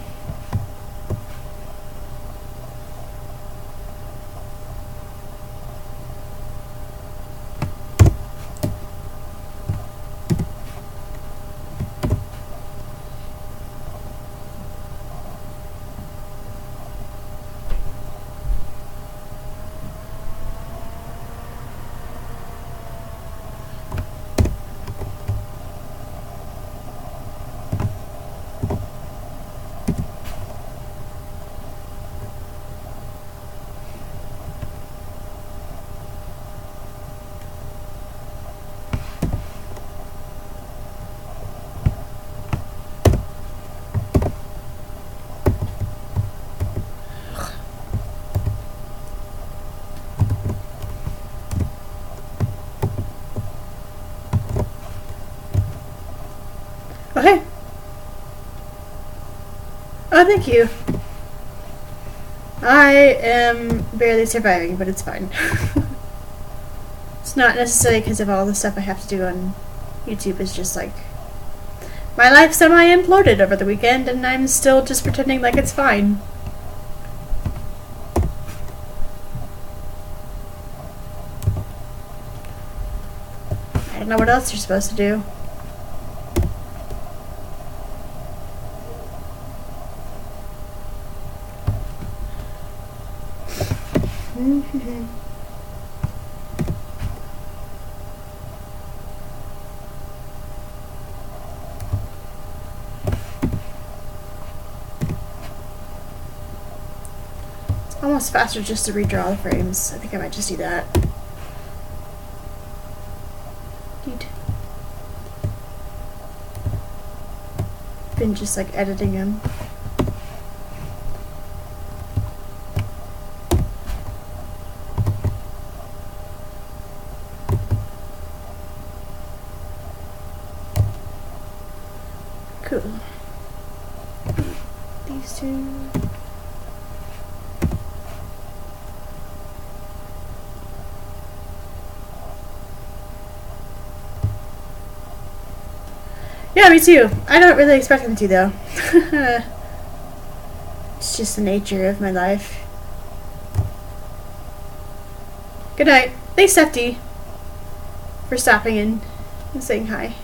thank you. I am barely surviving, but it's fine. It's not necessarily because of all the stuff I have to do on YouTube. It's just like my life semi-imploded over the weekend, and I'm still just pretending like it's fine. I don't know what else you're supposed to do. It's almost faster just to redraw the frames. I think I might just do that. Been just like editing them. Cool. These two. Yeah, me too. I don't really expect them to, though. It's just the nature of my life. Good night. Thanks, Stefty, for stopping in and saying hi.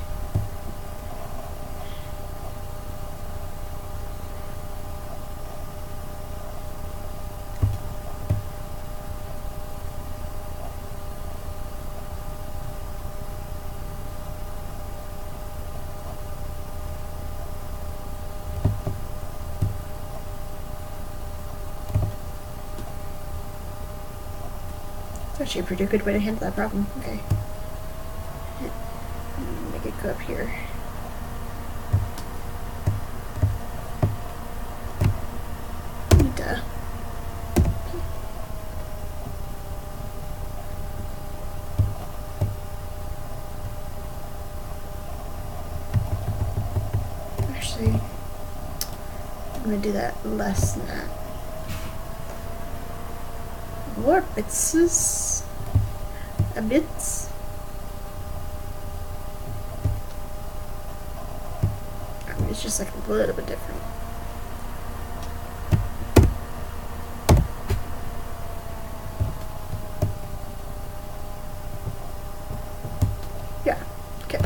Actually a pretty good way to handle that problem. Okay. Make it go up here. Duh. Actually, I'm gonna do that less than that. More bits. A bits. I mean, it's just like a little bit different. Yeah. Okay.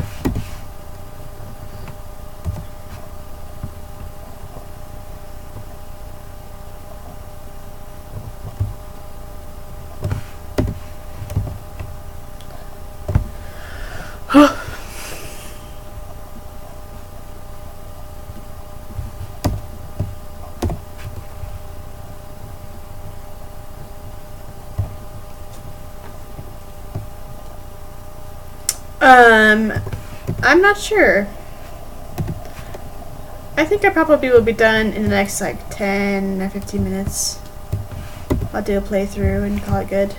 I'm not sure. I think I probably will be done in the next like 10 or 15 minutes. I'll do a playthrough and call it good.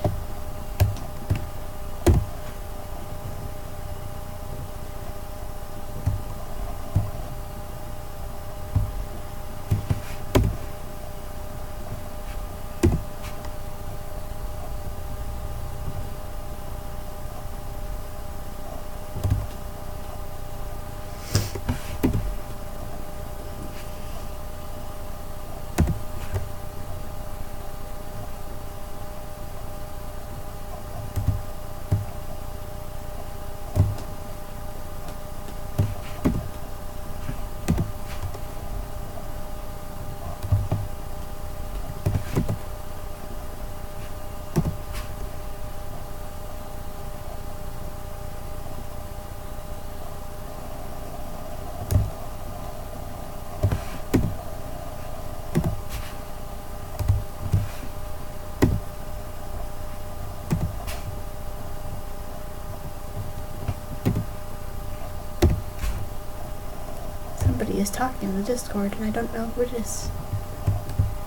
Somebody is talking in the Discord and I don't know who it is.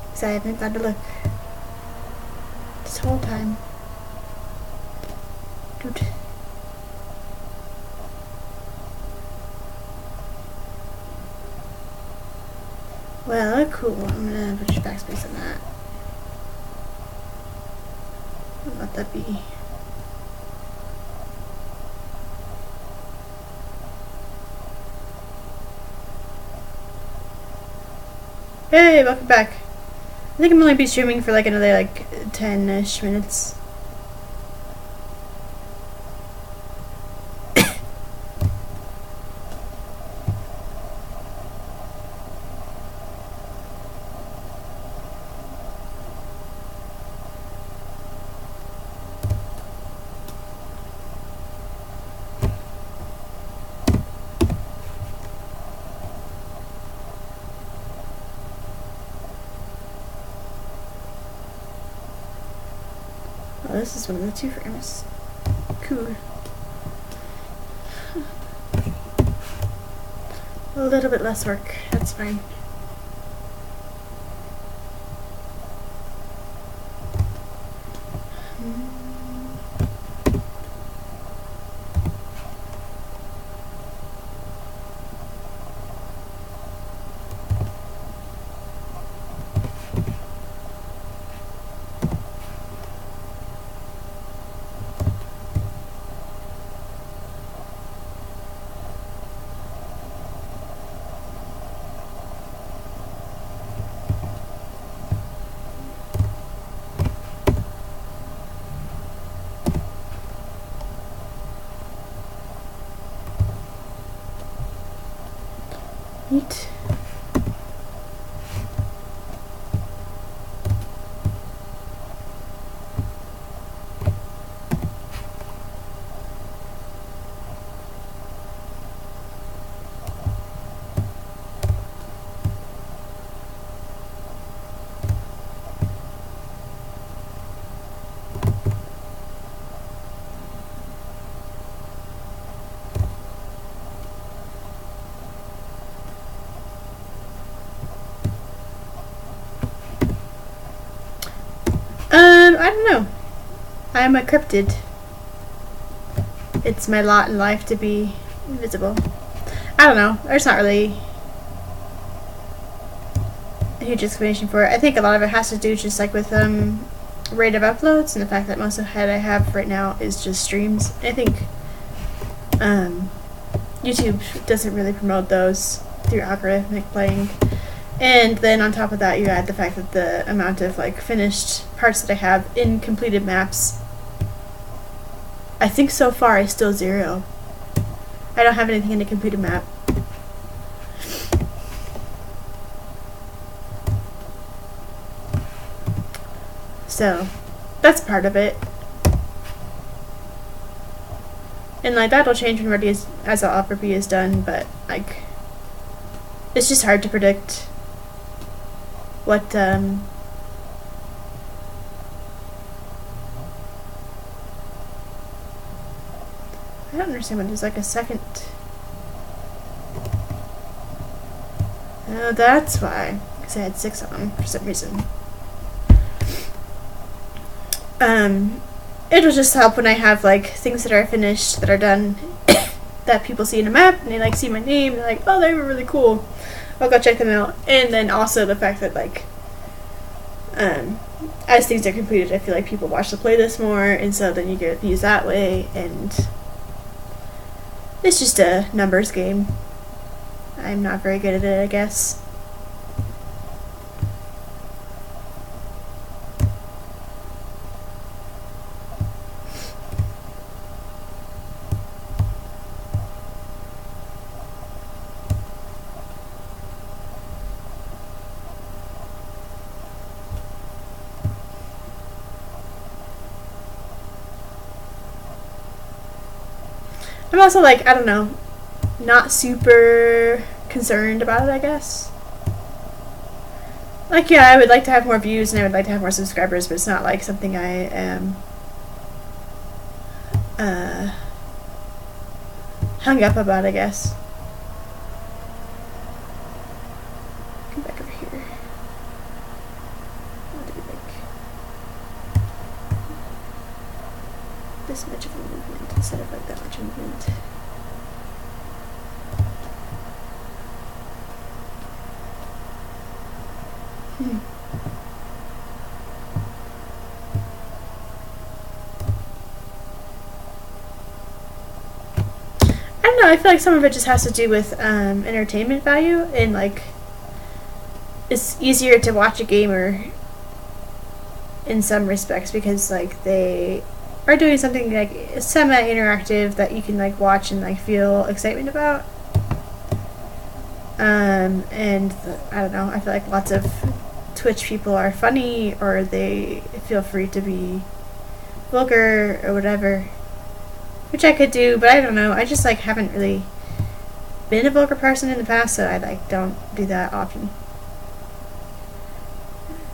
Because I haven't gone to look this whole time. Dude. Well, cool. I'm gonna put your backspace on that. Let that be. Hey, welcome back. I think I'm only be streaming for like another like 10-ish minutes. Oh, this is one of the 2 frames. Cool. A little bit less work. That's fine. Neat. I don't know. I'm a cryptid. It's my lot in life to be invisible. I don't know. There's not really a huge explanation for it. I think a lot of it has to do just like with rate of uploads and the fact that most of the head I have right now is just streams. I think YouTube doesn't really promote those through algorithmic playing. And then on top of that, you add the fact that the amount of like finished parts that I have in completed maps, I think so far is still 0. I don't have anything in a completed map. So that's part of it. And like that'll change when Ready as Offer B is done, but like it's just hard to predict what I don't understand what is like a second. Oh, that's why. Because I had 6 of them for some reason. It'll just help when I have like things that are finished that are done that people see in a map and they like see my name. They're like, oh, they were really cool. I'll go check them out. And then also the fact that like as things are completed, I feel like people watch the playlist more, and so then you get views that way, and it's just a numbers game. I'm not very good at it, I guess. I'm also like, I don't know, not super concerned about it, I guess. Like, yeah, I would like to have more views and I would like to have more subscribers, but it's not like something I am hung up about, I guess. Come back over here. What do we think? This much of a movement instead of like that much movement. don't know, I feel like some of it just has to do with entertainment value, and like it's easier to watch a gamer in some respects because like they are doing something like semi-interactive that you can like watch and like feel excitement about. And I don't know, I feel like lots of Twitch people are funny, or they feel free to be vulgar or whatever, which I could do, but I don't know, I just like haven't really been a vulgar person in the past, so I like don't do that often.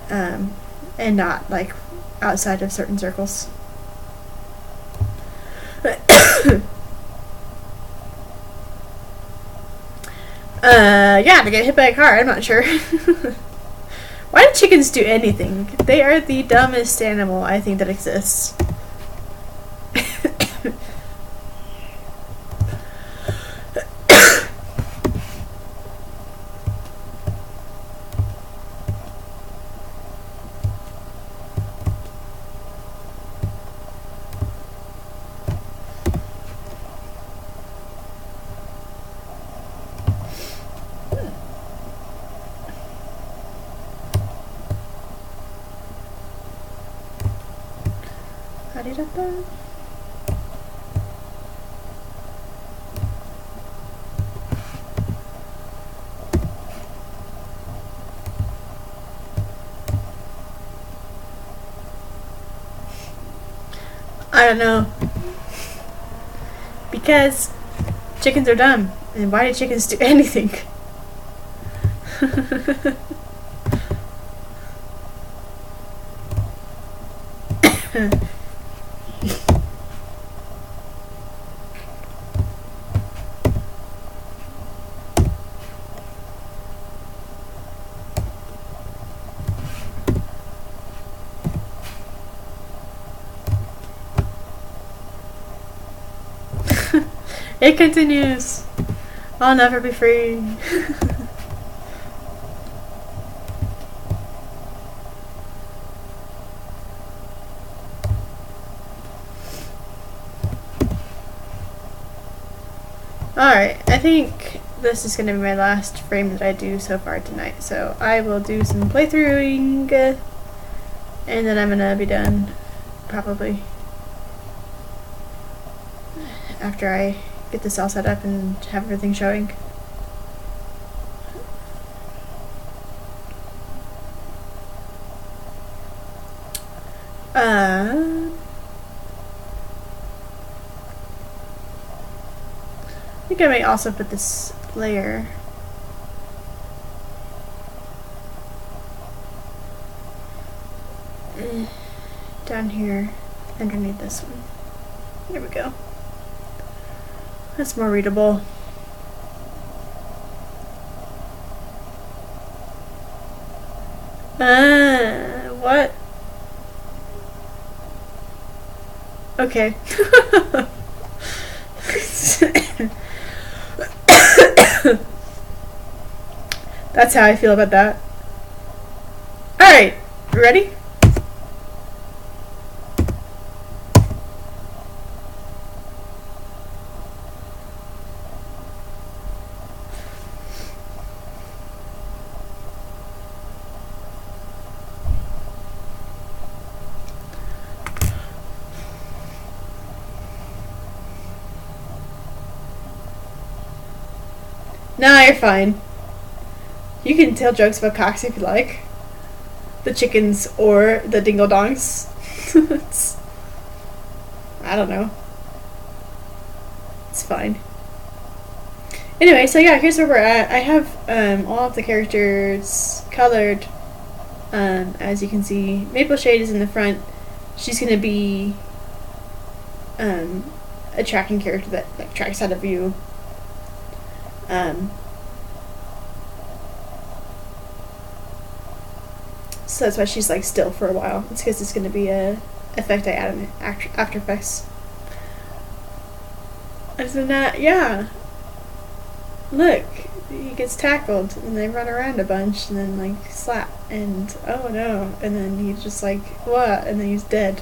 And not like outside of certain circles. Yeah, to get hit by a car, I'm not sure. Why do chickens do anything? They are the dumbest animal I think that exists. I don't know. Because chickens are dumb. And why do chickens do anything? It continues. I'll never be free. Alright, I think this is going to be my last frame that I do so far tonight. So I will do some playthroughing, and then I'm going to be done, probably, after I get this all set up and have everything showing. I think I may also put this layer down here underneath this one. There we go. That's more readable. What? Okay. That's how I feel about that. Alright, ready? Nah, you're fine. You can tell jokes about cocks if you like. The chickens or the dingo-dongs. I don't know. It's fine. Anyway, so yeah, here's where we're at. I have all of the characters colored. As you can see, Maple Shade is in the front. She's gonna be a tracking character that like tracks out of view. So that's why she's like still for a while. It's because it's going to be a effect I add in After Effects. Other than that, yeah. Look, he gets tackled and they run around a bunch and then like slap and oh no, and then he's just like what, and then he's dead.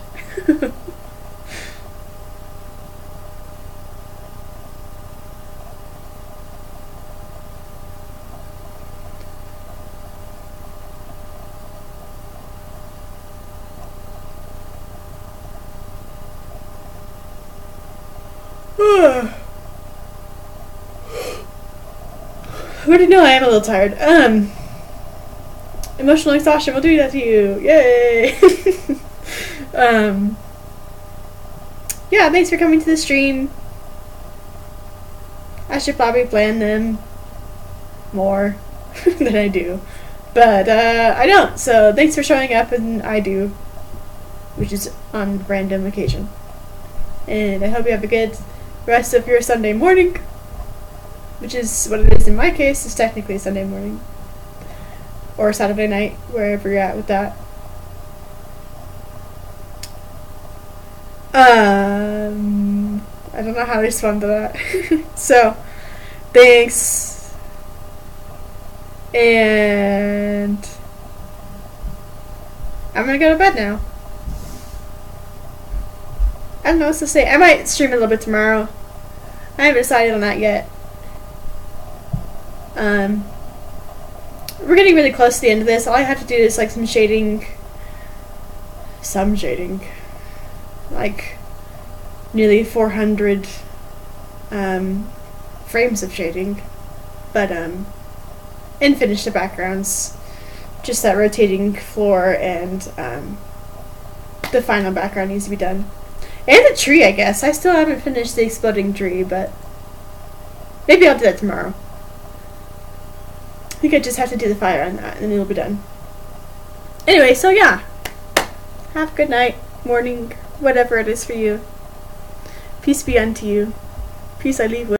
What do you know? I am a little tired. Emotional exhaustion will do that to you. Yay! Yeah, thanks for coming to the stream. I should probably plan them more than I do. But I don't, so thanks for showing up, and I do. Which is on random occasion. And I hope you have a good rest of your Sunday morning. Which is what it is in my case, is technically Sunday morning. Or Saturday night, wherever you're at with that. I don't know how to respond to that. So, thanks. And I'm gonna go to bed now. I don't know what to say. I might stream a little bit tomorrow. I haven't decided on that yet. We're getting really close to the end of this. All I have to do is like some shading. Like nearly 400 frames of shading. But and finish the backgrounds. Just that rotating floor and the final background needs to be done. And the tree, I guess. I still haven't finished the exploding tree, but maybe I'll do that tomorrow. I think I just have to do the fire on that, and then it'll be done. Anyway, so yeah. Have a good night, morning, whatever it is for you. Peace be unto you. Peace I leave with.